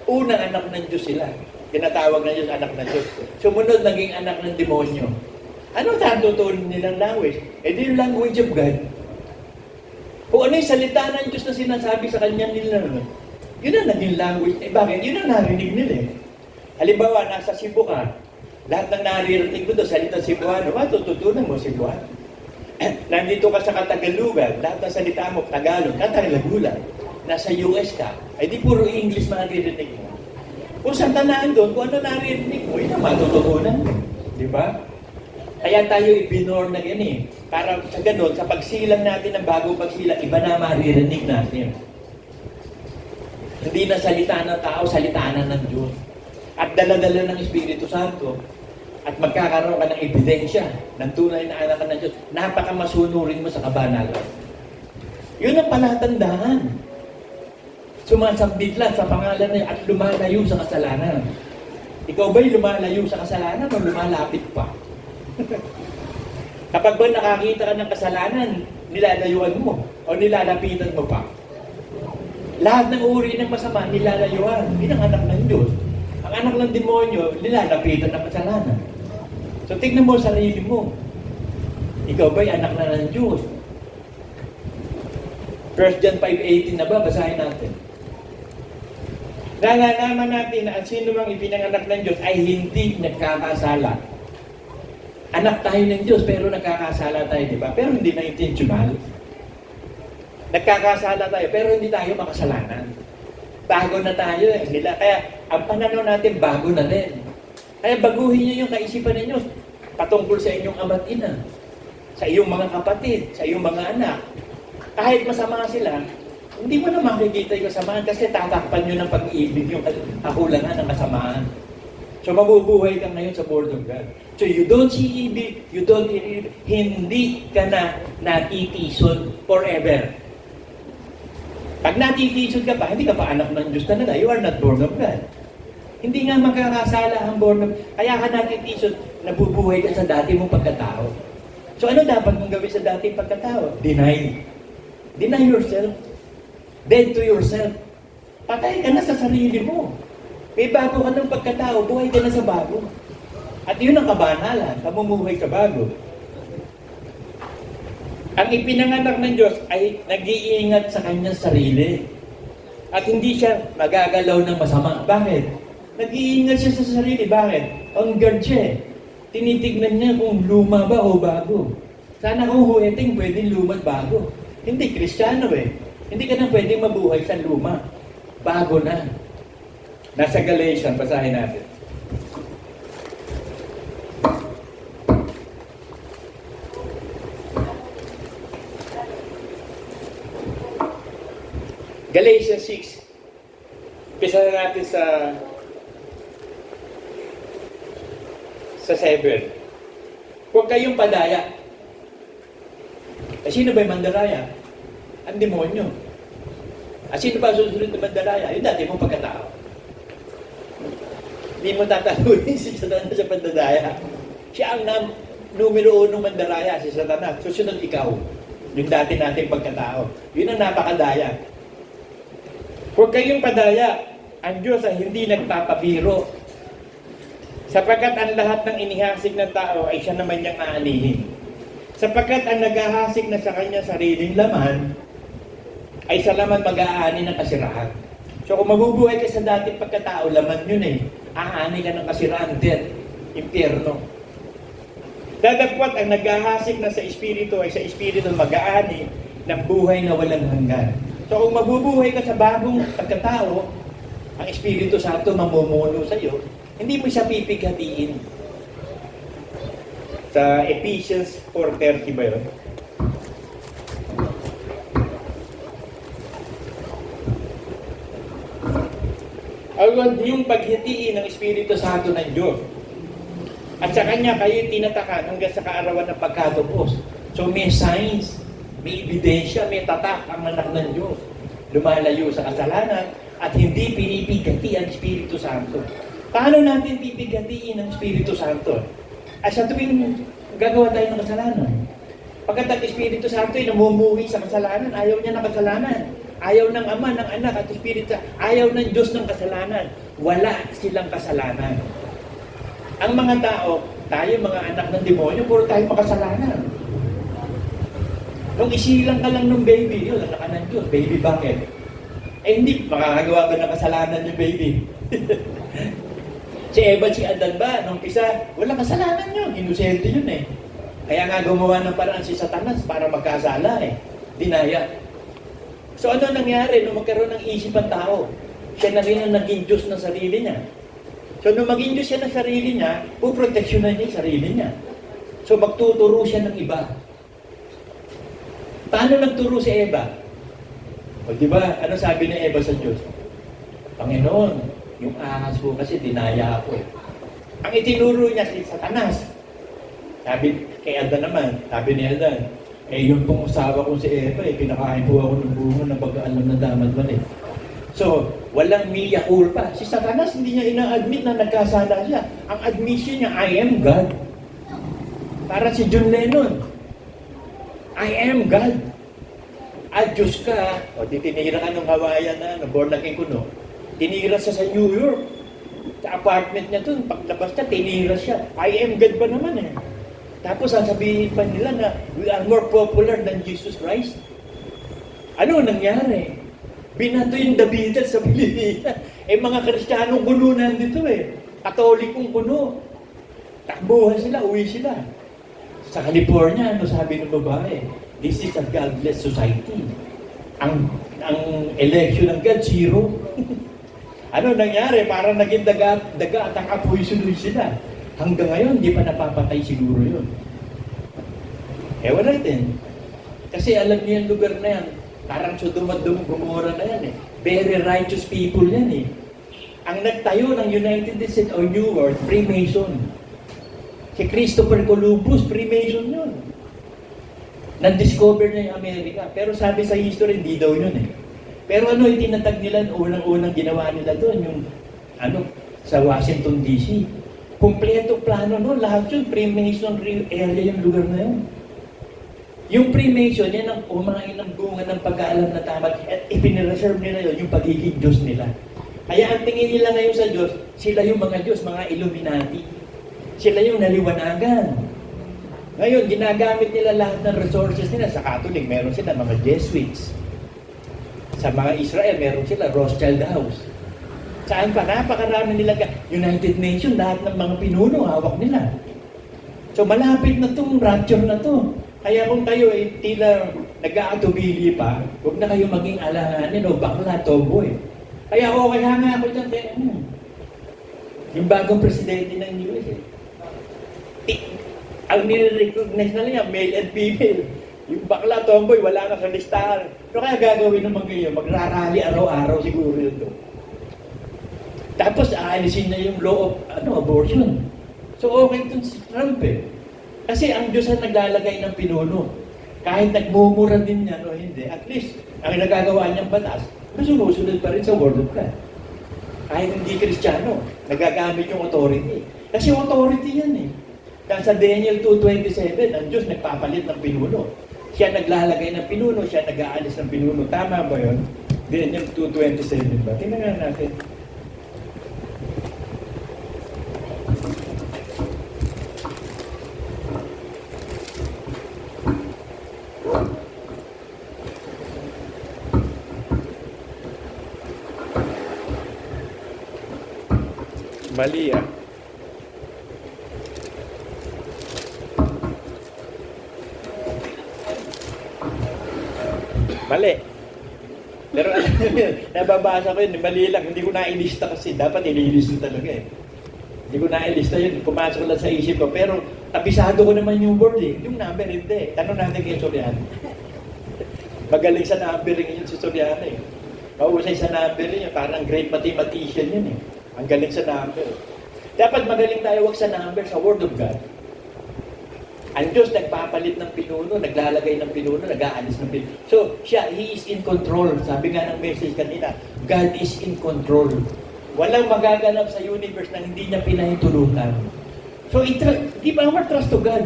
Unang anak ng Diyos sila. Tinatawag na Diyos anak ng Diyos. Sumunod, naging anak ng demonyo. Ano tatutunan nilang language? Di yung language of God. Kung ano yung salita ng Diyos na sinasabi sa kanya nila, yun ang naging language. Bakit? Yun ang narinig nila eh. Halimbawa, nasa Cebu ka, lahat ng naririnig mo doon, salita Cebuano, tututunan mo Cebuano. Nandito ka sa Katagalugan, lahat ng salita mo, Tagalog, Katagalugan. Nasa US ka, di puro English maririnig mo. Kung saan tanaan doon, kung ano naririnig mo, yun ang matututunan mo. Di ba? Kaya tayo ibinorn na yan eh. Para sa ganun, sa pagsilang natin ng bagong pagsilang, iba na maririnig natin. Hindi na salita ng tao, salita na ng Diyos. At dala-dala ng Espiritu Santo. At magkakaroon ka ng ebidensya ng tunay na anak ng Diyos. Napakamasunurin mo sa kabanalan. Yun ang palatandaan. Sumasambit lang sa pangalan niya at lumalayo sa kasalanan. Ikaw ba'y lumalayo sa kasalanan o lumalapit pa? Kapag ba nakakita ka ng kasalanan, nilalayuan mo o nilalapitan mo pa? Lahat ng uri ng masama, nilalayuan. Yun ang anak ng Diyos. Ang anak ng demonyo, nilalapitan ng kasalanan. So tignan mo sa sarili mo. Ikaw ba'y anak na ng Diyos? 1 John 5:18 na ba? Basahin natin. Nalalaman natin na ang sino mang ipinanganak ng Diyos ay hindi nagkakasala. Anak tayo ng Diyos pero nagkakasala tayo, di ba? Pero hindi na intentional. Nagkakasala tayo pero hindi tayo makasalanan. Bago na tayo eh. Kaya ang pananaw natin bago na rin. Kaya baguhin niyo yung kaisipan ninyo. patungkol sa inyong ama't ina, sa iyong mga kapatid, sa iyong mga anak. Kahit masama sila, hindi mo na makikita yung kasamaan kasi tatakpan nyo ng pag-ibig yung kakulangan ng kasamaan. So mabubuhay ka ngayon sa Word of God. So you don't see ibig, hindi ka na natitison forever. Pag natitison ka pa, hindi ka pa anak ng Diyos talaga. You are not born of God. Hindi nga magkakasala ang born of God. Kaya ka natitison, nabubuhay ka sa dati mong pagkatao. So ano dapat mong gawin sa dating pagkatao? Deny. Deny yourself. Dead to yourself. Patay ka na sa sarili mo. May bago ka ng pagkatao, buhay ka na sa bago. At yun ang kabanalan, kamumuhay sa bago. Ang ipinanganak ng Diyos ay nag-iingat sa kanyang sarili. At hindi siya magagalaw ng masama. Bakit? Nag-iingat siya sa sarili. Bakit? On guard siya eh. Tinitignan niya kung luma ba o bago. Sana kung huweting pwedeng luma at bago. Hindi, Kristiyano eh. Hindi ka na pwedeng mabuhay sa luma. Bago na. Nasa Galatians, basahin natin. Galatians 6. Pisa na natin sa 7. Huwag kayong padaya. Sino ba yung mandaraya? Ang demonyo. Sino ba susunod na mandaraya? Yung dati mong pagkatao. Hindi mo tataluin si Satanas sa pandadaya. Siya ang numero 1 mandaraya, si Satanas. Susunod ikaw. Yung dati nating pagkatao. Yun ang napakadaya. Huwag kayong padaya. Ang Diyos ay hindi nagpapabiro. Sapagkat ang lahat ng inihasik ng tao ay siya naman niyang aanihin. Sapagkat ang naghahasik na sa kanya sariling laman, ay sa laman mag-aani ng kasirahan. So kung mabubuhay ka sa dating pagkatao, laman yun eh. Aani ka ng kasiraan, death, impyerno. Dadagwat ang naghahasik na sa espiritu ay sa espiritu mag-aani ng buhay na walang hanggan. So kung mabubuhay ka sa bagong pagkatao, ang Espiritu Santo mamumuno sa iyo, hindi mo siya pipighatiin. Sa Ephesians 4:30 ba yun? Huwag niyong paghitiin ng Espiritu Santo ng Diyos. At sa Kanya kayo tinatakan hanggang sa kaarawan ng pagkatapos. So may signs, may ebidensya, may tatak ang anak ng Diyos. Lumalayo sa kasalanan at hindi pinipigati ang Espiritu Santo. Paano natin pipigatiin ang Espiritu Santo? At sa tuwing gagawa tayo ng kasalanan, pagkat ang Espiritu Santo ay namumuhi sa kasalanan, ayaw niya ng kasalanan. Ayaw ng Ama, ng Anak at Espiritu, ayaw ng Diyos ng kasalanan. Wala silang kasalanan. Ang mga tao, tayo mga anak ng demonyo, puro tayo makasalanan. Nung isilang ka lang ng baby, yun, anak ka ng Diyos. Baby, bakit? Hindi, makakagawa ba ng kasalanan yung baby? Si Eva, si Adan ba, nung isa, wala kasalanan yun. Inosente yun eh. Kaya nga gumawa ng paraan si Satanas para magkasala eh. Dinaya. So ano nangyari nung magkaroon ng isip ang tao? Siya na rin ang naging Diyos ng sarili niya. So nung maging Diyos siya ng sarili niya, puproteksyonan niya yung sarili niya. So magtuturo siya ng iba. Paano nagturo si Eva? O di ba, ano sabi ni Eva sa Diyos? Panginoon, yung ahas ko kasi dinaya ako eh. Ang itinuro niya si Satanas. Sabi kay Adan naman, sabi ni Adan, yung pong usawa kong si Eva eh, pinakain po ako ng bunga ng pag-aalam na damad man eh. So, walang mea culpa. Si Satanas hindi niya ina-admit na nagkasala siya. Ang admission niya, I am God. Para si John Lennon, I am God. At Diyos ka, o tinira ka ng kawayan na, born again ko no, tinira siya sa New York. Sa apartment niya dun, paglabas niya, tinira siya. I am God ba naman eh. Tapos sasabihin pa nila na we are more popular than Jesus Christ. Ano nangyari? Binato yung The Beatles sa Pilipinas. Mga Kristiyanong kuno nandito eh. Katolikong kuno. Takbuhan sila, uwi sila. Sa California, ano sabi ng babae? This is a godless society. Ang election ng God, zero. Ano nangyari? Parang naging daga at ang apoy sunod sila. Hanggang ngayon, hindi pa napapatay siguro yun. Ewan natin. Kasi alam niyo yung lugar na yan, parang Sodom at Gomorrah na yan eh. Very righteous people yan eh. Ang nagtayo ng United States or New World, Freemason. Si Christopher Columbus, Freemason yun. Na-discover niya yung Amerika. Pero sabi sa history, hindi daw yun eh. Pero ano yung tinatag nila, unang-unang ginawa nila doon, yung sa Washington DC. Kompleto plano no, lahat yun, Freemason area yung lugar na yun. Yung Freemason, yan ang umain ng bunga ng pag-aalam na tama at ipinireserve nila yun, yung pagiging Diyos nila. Kaya ang tingin nila ngayon sa Diyos, sila yung mga Diyos, mga Illuminati. Sila yung naliwanagan. Ngayon, ginagamit nila lahat ng resources nila. Sa Catholic, meron sila mga Jesuits. Sa mga Israel, meron sila Rothschild House. Saan pa? Napakarami nila. United Nations, lahat ng mga pinuno, hawak nila. So malapit na itong rapture na to. Kaya kung kayo ay tila nag-aatubili pa, huwag na kayo maging alanganin o bakla, tomboy. Kaya okay nga ako dyan. Kaya, yung bagong presidente ng US eh. Ang nire-recognize na niya, male and female. Yung bakla, tomboy, wala na sa listahan. Pero kaya gagawin naman ngayon, magrarally araw-araw siguro yun to. Tapos aalisin na yung law of abortion. So okay itong si Trump eh. Kasi ang Diyos ang naglalagay ng pinuno. Kahit nagmumura din yan o hindi, at least ang nagagawa niyang batas, sumusunod pa rin sa Word of God. Kahit hindi Kristiyano, nagagamit yung authority. Kasi authority yan eh. Dahil sa Daniel 2:27, ang Diyos nagpapalit ng pinuno. Siya naglalagay ng pinuno, siya nag-aalis ng pinuno. Tama ba yun? Daniel 2:27 ba? Tingnan nga natin. Mali ah. Mali. Pero nababasa ko yun, mali lang. Hindi ko na-ilista kasi. Dapat ililista talaga eh. Hindi ko na-ilista yun. Pumasok lang sa isip ko. Pero abisado ko naman yung word eh. Yung number hindi. Tanong natin kay Soriano. Magaling sa numbering yun si Soriano eh. Mahusay sa numbering yun. Parang great mathematician yun eh. Ang galing sa number. Dapat magaling tayo wag sa number, sa Word of God. Ang Diyos nagpapalit ng pinuno, naglalagay ng pinuno, nag-aalis ng pinuno. So, He is in control. Sabi nga ng message kanina, God is in control. Walang magaganap sa universe na hindi niya pinahintulutan. So, give our trust to God.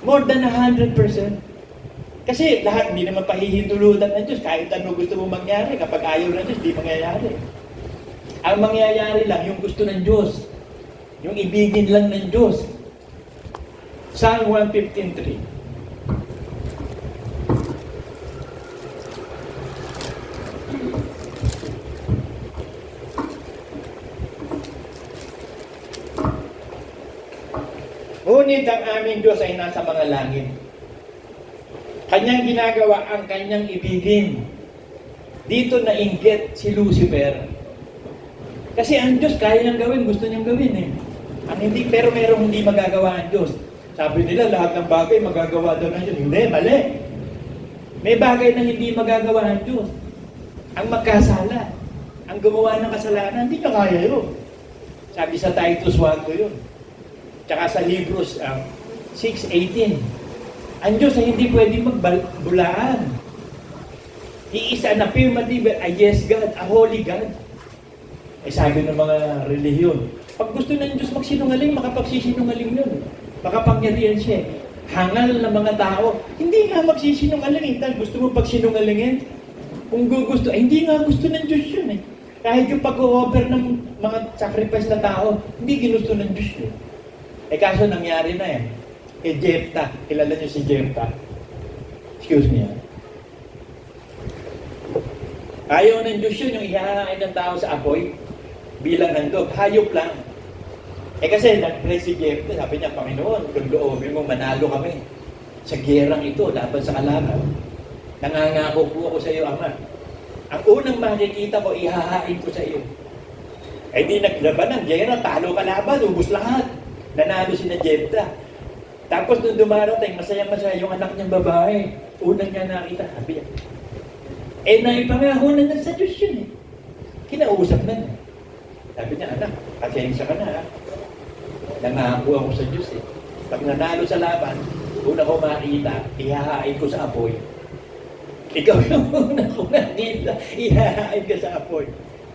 More than 100%. Kasi lahat, hindi naman pahihintulutan ng Diyos. Kahit ano gusto mo mangyari, kapag ayaw ng Diyos, di mangyayari. Ang mangyayari lang, yung gusto ng Diyos. Yung ibigin lang ng Diyos. Psalm 115:3. Ngunit ang aming Diyos ay nasa mga langit. Kanyang ginagawa ang kanyang ibigin. Dito nainggit si Lucifer. Kasi ang Diyos kaya niyang gawin, gusto niyang gawin eh. Ang hindi, pero merong hindi magagawa ang Diyos. Sabi nila, lahat ng bagay magagawa daw ng Diyos. Hindi, mali. May bagay na hindi magagawa ng Diyos. Ang magkasala, ang gumawa ng kasalanan, hindi niya kaya yun. Sabi sa Titus 1 yun. Tsaka sa Hebrews 6:18. Ang Diyos ay hindi pwedeng magbulaan. He is an affirmative, a yes God, a holy God. Eh sabi ng mga relihiyon, pag gusto ng Diyos magsinungaling, makapagsisinungaling yun. Makapangyarihan siya. Hangal ng mga tao, hindi nga magsisinungaling. Dahil gusto mo pagsinungalingin, kung gusto, hindi nga gusto ng Diyos yun eh. Kahit yung pag-o-offer ng mga sacrifice na tao, hindi ginusto ng Diyos yun. Eh kaso nangyari na eh. Eh Jephthah, kilala niyo si Jephthah? Excuse me ah. Ayaw ng Diyos yun, yung ihahain ng tao sa apoy bilang handog, hayop lang. Eh kasi nag-pray si Jephthah, sabi niya, Panginoon, kung loobin mo, manalo kami sa gerang ito, laban sa kalaban. Nangangako po ako sa iyo, Ama. Ang unang makikita ko, ihahain ko sa iyo. Eh di naglaban ng gera, talo kalaban, ubus lahat. nanalo si na Jepta. Tapos nung dumarating, masaya-masaya yung anak niyang babae. Unang niya nakita, sabi niya, naipangako na sa Diyos yun eh. Kinausap na niya. Sabi niya, anak, pasensya ka na ha. Nangako ako sa Diyos eh. Pag nanalo sa laban, una ko makita, ihahain ko sa apoy. Ikaw yung una ko nakita, ihahain ka sa apoy.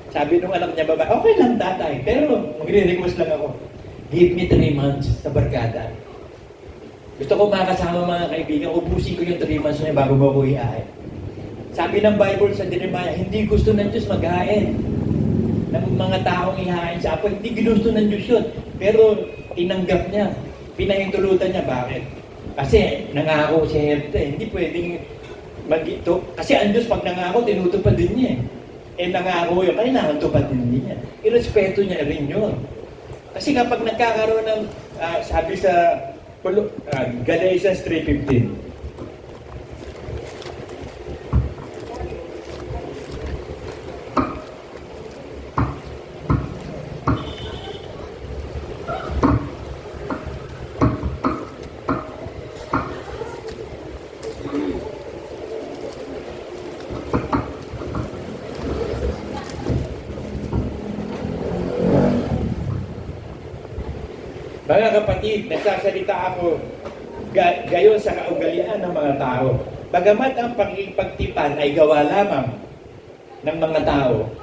Sabi nung anak niya babae, okay lang tatay, pero magre-request lang ako. Give me 3 months sa barkada. Gusto ko makasama mga kaibigan, ubusin ko yung 3 months na bago mo ko ihahain. Sabi ng Bible sa Jeremiah, hindi gusto ng Diyos maghahain ng mga taong ihahain sa apoy. Hindi ginusto ng Diyos yun. Pero tinanggap niya. Pinahintulutan niya. Bakit? Kasi nangako si Jepta. Hindi pwedeng mag-ito. Kasi ang Diyos pag nangako, tinutupad din niya. Nangako yun. Kailangan tupad din niya. Irespeto niya rin yun. Kasi kapag nagkakaroon ng, sabi sa Galatians 3:15, mga kapatid, nagsasalita ako gayon sa kaugalian ng mga tao. Bagamat ang pagtipan ay gawa lamang ng mga tao,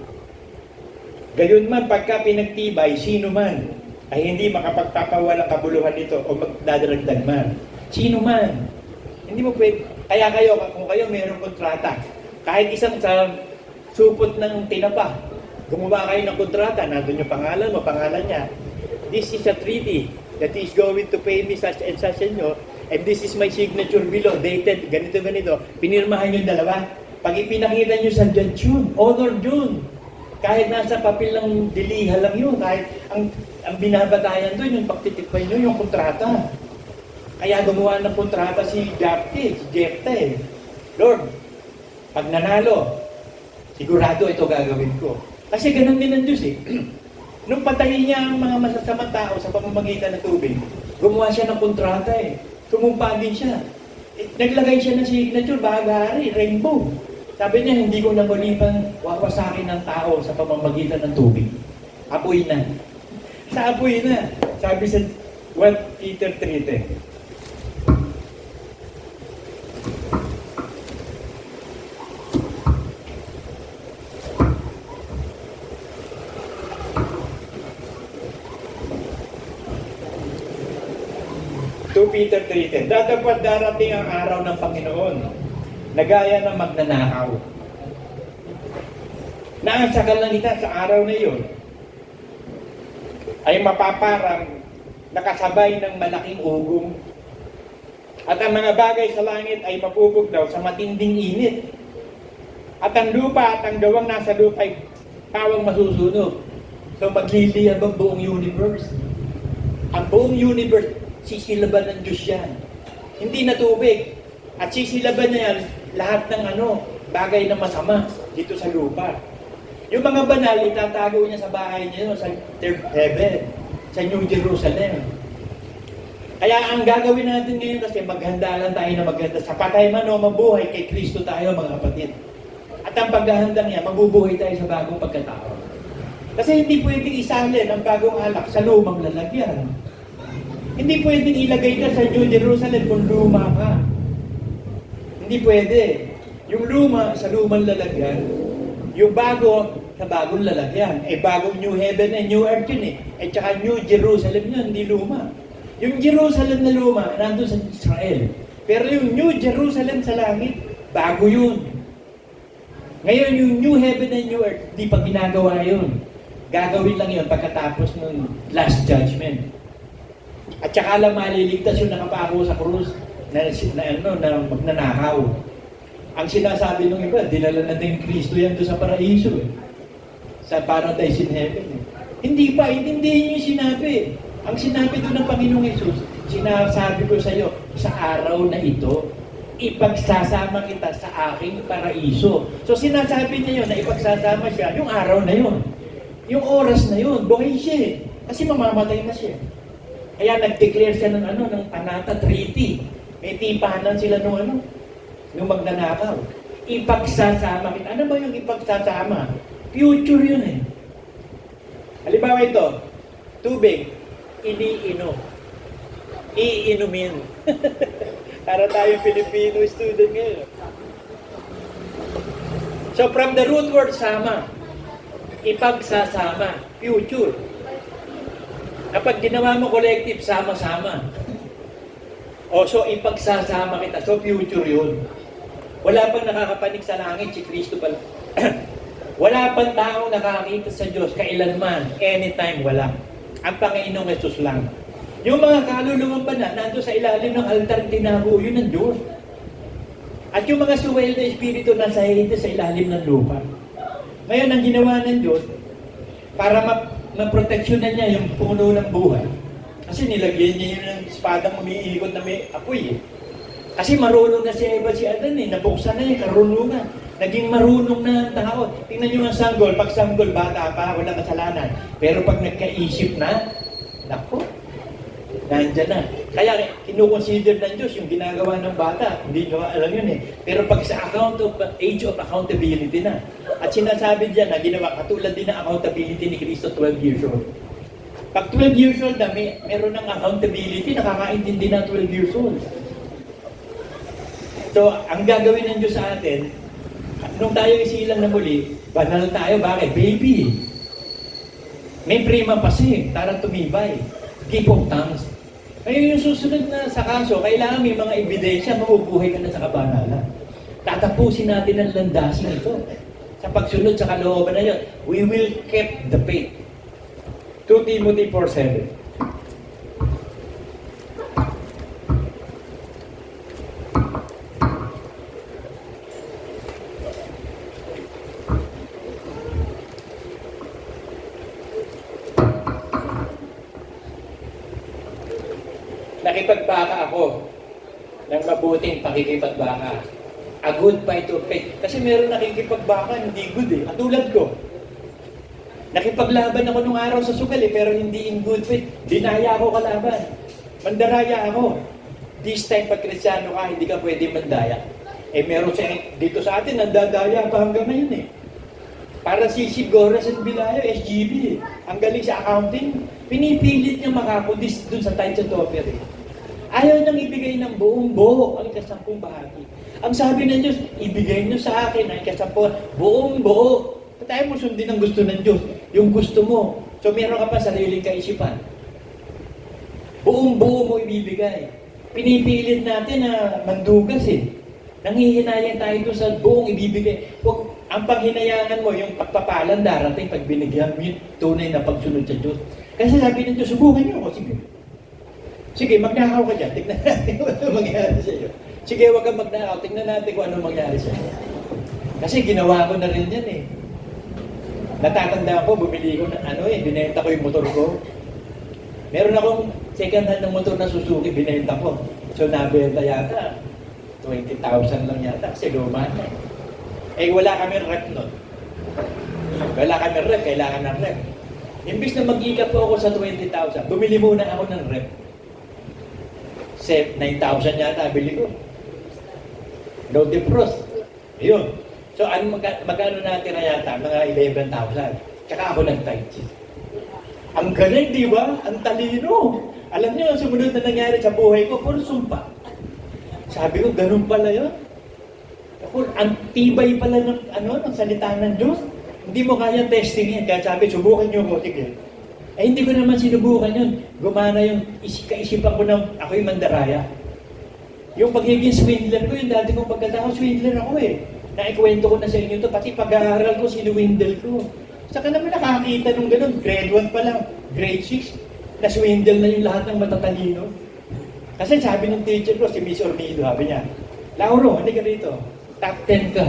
gayon man pagka pinagtibay, sino man ay hindi makapagpapawalang kabuluhan nito o magdadaragdag man. Sino man. Hindi mo pwede. Kaya kayo, kung kayo mayroong kontrata, kahit isang sa supot ng tinapa, gumawa kayo ng kontrata, nandun yung pangalan mo, pangalan niya. This is a treaty that is going to pay me such and such and and this is my signature below, dated, ganito. Pinirmahan yung dalawa. Pag ipinakita nyo sa judge yun, honor yun. Kahit nasa papel ng diliha lang yun, kahit ang binabatayan doon, yung pagtitipay nyo, yung kontrata. Kaya gumawa ng kontrata si Jepta eh. Lord, pag nanalo, sigurado ito gagawin ko. Kasi ganun din ang Diyos eh. Nung patayin niya ang mga masasamang tao sa pamamagitan ng tubig, gumawa siya ng kontrata eh. Tumumpa din siya. Naglagay siya ng signature, bahagari, rainbow. Sabi niya, hindi ko na muli pang wawasakin ng tao sa pamamagitan ng tubig. Apoy na. Sa apoy na. Sabi sa 1 Peter 3:10. Peter 3:10, dadapat darating ang araw ng Panginoon na gaya ng magnanakaw. Na ang sakalangitan sa araw na iyon ay mapaparang nakasabay ng malaking ugong at ang mga bagay sa langit ay mapupugdaw sa matinding init at ang lupa at ang gawang nasa lupa ay pawang masusunog. So magliliyab ang buong universe. Ang buong universe sisilaban ng Diyos yan. Hindi na tubig. At sisilaban niya yan lahat ng bagay na masama dito sa lupa. Yung mga banal, itatago niya sa bahay niya sa third heaven, sa New Jerusalem. Kaya ang gagawin natin ngayon kasi maghanda lang tayo na maghanda. Sa patay man o mabuhay, kay Kristo tayo mga kapatid. At ang paghahanda niya, mabubuhay tayo sa bagong pagkatao. Kasi hindi pwedeng isalin ang bagong alak sa lumang lalagyan. Hindi pwedeng ilagay ka sa New Jerusalem kung luma ka. Hindi pwede. Yung luma sa lumang lalagyan, yung bago sa bagong lalagyan. Bagong New Heaven and New Earth yun eh. Tsaka New Jerusalem yun, hindi luma. Yung Jerusalem na luma, nandun sa Israel. Pero yung New Jerusalem sa langit, bago yun. Ngayon, yung New Heaven and New Earth, di pa ginagawa yun. Gagawin lang yun pagkatapos ng Last Judgment. At saka lang maliligtas yung nakapako sa krus na magnanakaw. Ang sinasabi ng iba, dinala na din Kristo yan doon sa paraiso eh. Sa paradise in heaven eh. Hindi pa, intindihin niyo yung sinabi. Ang sinabi doon ng Panginoong Hesus, sinasabi ko sa iyo, sa araw na ito, ipagsasama kita sa aking paraiso. So sinasabi niya yun na ipagsasama siya yung araw na yun. Yung oras na yun, buhay siya eh. Kasi mamamatay na siya. Kaya nag-declare siya ng Panata Treaty. May tipanan sila nung magnanakaw. Ipagsasama kita. Ano ba yung ipagsasama? Future yun eh. Halimbawa ito, tubig, iniinom. Iinumin. Para tayo Filipino student ngayon. So from the root word sama, ipagsasama, future. Kapag ginawa mo collective, sama-sama. O so ipagsasama kita, so future yun. Wala pang nakakapanig sa langit, si Kristo pala. Wala pang taong nakakita sa Diyos, kailanman, anytime, wala. Ang Panginoong Jesus lang. Yung mga kaluluwang banal, nandun sa ilalim ng altar tinago, yun ang Diyos. At yung mga suwel na espiritu nasa hihita sa ilalim ng lupa. Ngayon, ang ginawa ng Diyos, para maproteksyonan niya yung puno ng buhay. Kasi nilagyan niya yun ng espadang umiikot na may apoy eh. Kasi marunong na si Eva si Adan eh, nabuksan na yung karunungan. Naging marunong na ang tao. Tingnan nyo ang sanggol, pag sanggol, bata pa, walang kasalanan. Pero pag nagkaisip na, nako, nandyan na. Kaya kinukonsider ng Diyos yung ginagawa ng bata. Hindi nyo alam yun eh. Pero pag sa age of accountability na. At sinasabi diyan na ginawa katulad din ng accountability ni Cristo 12 years old. Pag 12 years old na meron ng accountability, nakakaintindi na 12 years old. So, ang gagawin ng Diyos sa atin, nung tayo isilang na muli, banal tayo. Bakit? Baby. May prima pasi, tarang tumibay. Gift of tongues. Ngayon yung susunod na sa kaso, kailangan may mga ebidensya, mabubuhay ka na sa kabanalan. Tatapusin natin ang landasin ito. Sa pagsunod sa kalooban na yun, we will keep the faith. 2 Timothy 4:7. Nakipagbaka ako ng mabuting pakikipagbaka. A good fight of faith. Kasi meron nakikipagbaka, hindi good eh. Katulad ko. Nakipaglaban ako nung araw sa sugal eh, pero hindi in good faith. Dinaya ako kalaban. Mandaraya ako. This time, pag Kristyano ka, hindi ka pwede mandaya. Eh meron siya dito sa atin, nandadaya pa hanggang ngayon eh. Para si Sigora sa Bilayo, SGB eh. Ang galing sa accounting, pinipilit niya makakudis dun sa time sa topper eh. Ayaw niyang ibigay ng buong buo ang ikasampung bahagi. Ang sabi ng Diyos, ibigay niyo sa akin ang ikasampung buong buo. Tayo mo sundin ang gusto ng Diyos, yung gusto mo. So meron ka pa sariling kaisipan. Buong buo mo ibibigay. Pinipilit natin na mandugas eh. Nanghihinayang tayo doon sa buong ibibigay. Huwag, ang panghinayangan mo, yung pagpapalan darating pag binigyan mo yung tunay na pagsunod sa Diyos. Kasi sabi ng Diyos, subukan niyo ako. Sige, magnakaw ka dyan. Tignan natin kung ano mangyari sa iyo. Sige, huwag kang magnakaw. Tignan natin kung ano mangyari sa iyo. Kasi ginawa ko na rin yan eh. Natatandaan ko, bumili ko na binenta ko yung motor ko. Meron akong second hand ng motor na Suzuki, binenta ko. So, nabenta yata. 20,000 lang yata kasi luma na eh. Wala kami rep nun. Wala kami rep, kailangan ng rep. Imbis na mag-ikap po ako sa 20,000, bumili muna ako ng rep. 9,000 yata bili ko. No defrost. Ayun. So, magkano natin na yata? Mga 11,000. Tsaka ako nag-tight cheese. Ang galing, di ba? Ang talino. Alam niyo, ang sumunod na nangyari sa buhay ko, puro sumpa. Sabi ko, ganun pala yun. Ako, ang tibay pala ng salita ng Diyos. Hindi mo kaya testing yan. Kaya sabi, subukan niyo ako. Sige. Eh, hindi ko naman sinubukan yun. Gumana yung kaisipan ko na ako yung mandaraya. Yung pagiging swindler ko, yung dati kong pagkatao, swindler ako eh. Naikwento ko na sa inyo to, pati pag-aaral ko, sinwindle ko. Saka naman nakakita nung ganun, grade 1 pa lang, grade 6, na-swindle na yung lahat ng matatalino. Kasi sabi ng teacher ko, si Miss Ormido, sabi niya, Lauro, hindi ka rito, top 10 ka.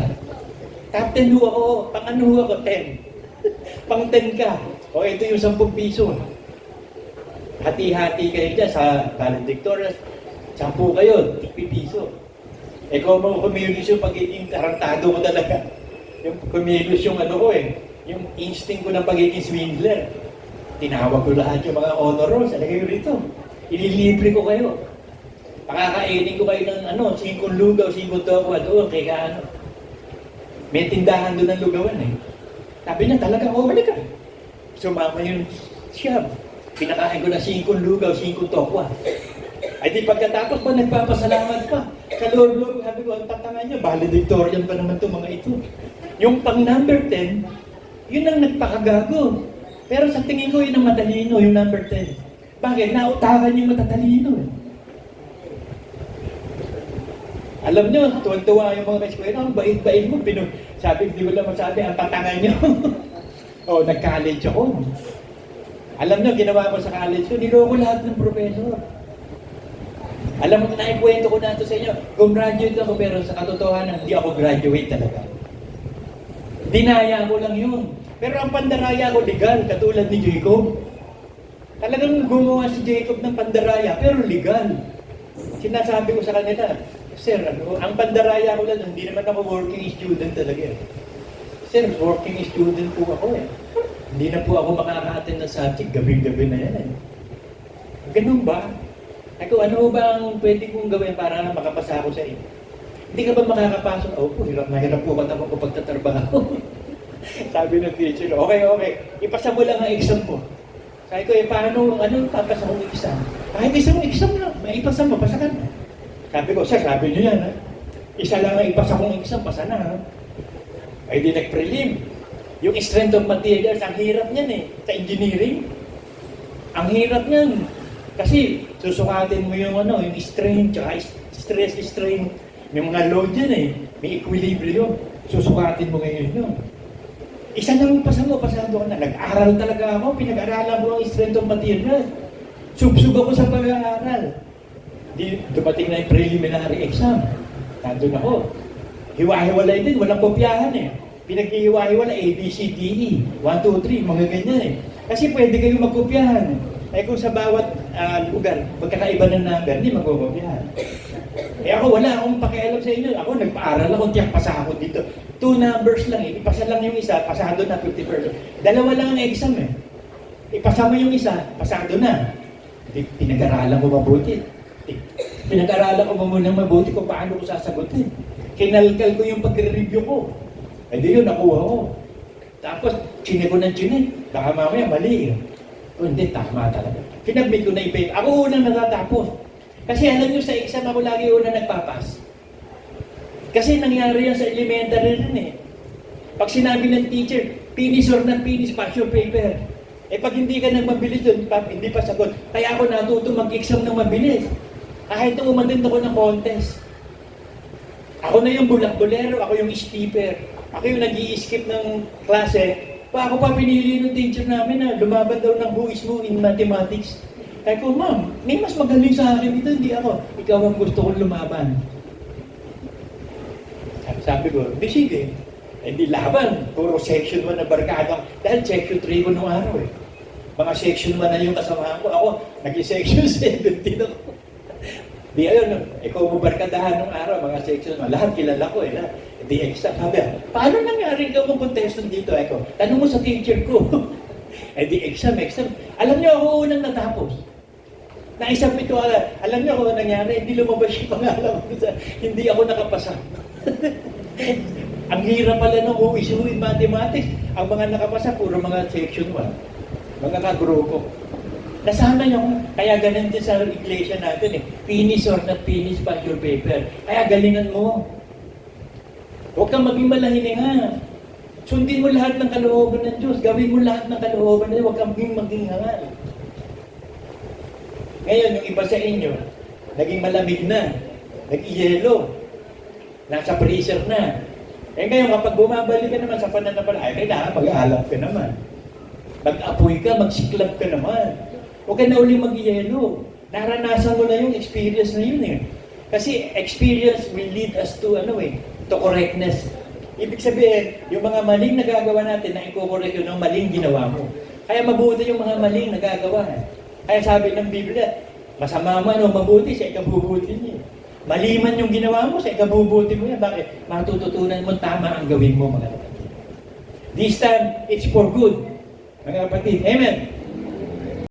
Top 10 ho ako, pang ano ho ako, 10. Pang 10 ka. O ito yung 10 piso. Hati-hati kayo dyan sa valedictorian. 10 kayo, 50 piso. Ikaw mo kumilos yung pagiging tarantado ko talaga. Yung kumilos yung yung instinct ko ng pagiging swindler. Tinawag ko lahat yung mga honor rolls. Alagay ko rito. ililibre ko kayo. Pakakainin ko kayo ng ano, 5 lugaw, 5 tokwa doon, kaya ano. May tindahan doon ng lugawan eh. Sabi niya, talaga, balik ka. Sumama yun siya. Pinakain ko na 5 lugaw, 5 tokwa. Ay di pagkatapos pa, nagpapasalamat pa. Sa loob-loob, sabi ko, ang tatangan niya, valedictorian pa naman itong mga ito. Yung pang number 10, yun ang nagpakagago. Pero sa tingin ko, yun ang matalino, yung number 10. Bakit? Nautakan yung matatalino. Alam nyo, tuwan-tuwa yung mga eskwela, ang bait-bait mo. Sabi, di ba lang masabi, ang tatangan nyo. Nag-college ako. Alam nyo, ginawa ko sa college ko, niloko lahat ng professor. Alam mo, naikwento ko na ito sa inyo. Gumraduate ako, pero sa katotohanan, hindi ako graduate talaga. Dinaya ko lang yun. Pero ang pandaraya ko, legal, katulad ni Jacob. Talagang gumawa si Jacob ng pandaraya, pero legal. Sinasabi ko sa kanila, Sir, ang pandaraya ko lang, hindi naman ako working student talaga. Sir, working student po ako eh. Hindi na po ako makaka-attend ng subject, gabi-gabi na yan eh. Ganun ba? Ako, ano ba ang pwede kong gawin para makapasa ako sa iyo? Hindi ka ba makakapasok? Po, hirap na hirap po ako ko pagtatrabaho. Sabi ng teacher, okay, ipasa mo lang ang exam mo. Sabi ko, paano, papasa kong exam? Kahit isang exam lang, may ipasa mo, pasa ka na. Sabi ko, sir, sabi niyo yan, ha? Isa lang ang ipasa kong exam, pasa na, ha? Ay di nag-prelim. Yung strength of materials, ang hirap niyan eh, sa engineering. Ang hirap niyan. Kasi susukatin mo yung yung strain, tsaka stress, strain. May mga load yan eh. May equilibrium. Susukatin mo ngayon yun. Isa lang pasado ka na. Nag-aral talaga ako. Pinag-aralan ko ang strength of materials. Subsub ako sa pag-aaral. Dumating na yung preliminary exam. Nandun ako. Hiwa-hiwalay din. Walang kopyahan eh. Pinag-hiwa-hiwalay A, B, C, D, E. 1, 2, 3. Mga ganyan eh. Kasi pwede kayo magkopyahan. Eh kung sa bawat lugar, magkakaiba ng number, hindi magkukopyahan. Eh ako wala akong pakialam sa inyo. Ako nagpaaral ako, tiyak pasa ako dito. 2 numbers lang eh. Ipasa lang yung isa, pasado na 50%. Dalawa lang ang exam eh. Ipasa mo yung isa, pasado na. Pinag-aralan ko mabuti. Pinag-aralan ko muna mabuti kung paano ko sasagutin. Kinalkal ko yung pagre-review ko. Eh di yun, nakuha ko. Tapos, chinek ko ng chinek. Baka mamaya mali eh. Hindi, tama talaga. Kinabit ko na yung paper. Ako unang natatapos. Kasi alam nyo, sa exam ako lagi unang nagpapas. Kasi nangyari yan sa elementary rin eh. Pag sinabi ng teacher, finish or not finish, pass your paper. Eh pag hindi ka nang mabilis doon, hindi pa sagot. Kaya ako natuto mag-exam ng mabilis. Kahit nung umandun ako ng contest. Ako na yung bulak-bulero, ako yung skipper. Ako yung nag-i-skip ng klase. Ako pa pinili ng teacher namin na lumaban daw ng who is who in mathematics. Kaya ko, ma'am, may mas magaling sa akin dito, hindi ako. Ikaw ang gusto kong lumaban. Sabi ko, di sige. Hindi laban. Puro section 1 na barkada. Dahil section 3 ko nung araw eh. Mga section 1 na yung kasamahan ko. Ako, naging section 17 ako. Di ayun, ikaw mo barkadahan nung araw, mga section 1. Lahat kilala ko eh. Di exam. Sabi, paano nangyari ikaw kung contestant dito? Eko, tanong mo sa teacher ko. Di exam. Alam niyo ako unang natapos. Naisap ito, alam niyo ako nangyari, hindi lumabas yung pangalan ko. Hindi ako nakapasa. Ang hirap pala nung who in mathematics. Ang mga nakapasa, puro mga section 1. Mga kagrupo. Nasanay ako. Kaya ganun din sa iglesia natin eh. Finish or not finish, pass your paper. Kaya galingan mo. Huwag kang maging malahininga. Sundin mo lahat ng kalooban ng Diyos. Gawin mo lahat ng kalooban ng Diyos. Huwag kang maging hangal. Ngayon, yung iba sa inyo, naging malamig na. Nag-yelo. Nasa freezer na. Eh ngayon, kapag bumabalik ka naman sa pananampalataya, kailangan mag-aalap ka naman. Mag-apoy ka, magsiklab ka naman. Huwag ka na uli mag-yelo. Naranasan mo na yung experience na yun eh. Kasi experience will lead us to to correctness. Ibig sabihin, yung mga maling nagagawa natin na i-correct yun ng maling ginawa mo. Kaya mabuti yung mga maling nagagawa. Kaya sabi ng Biblia, masama man o mabuti, sa ikabubuti niya. Mali man yung ginawa mo, sa ikabubuti mo yan. Bakit? Matututunan mo tama ang gawin mo, mga kapatid. This time, it's for good. Mga kapatid, amen.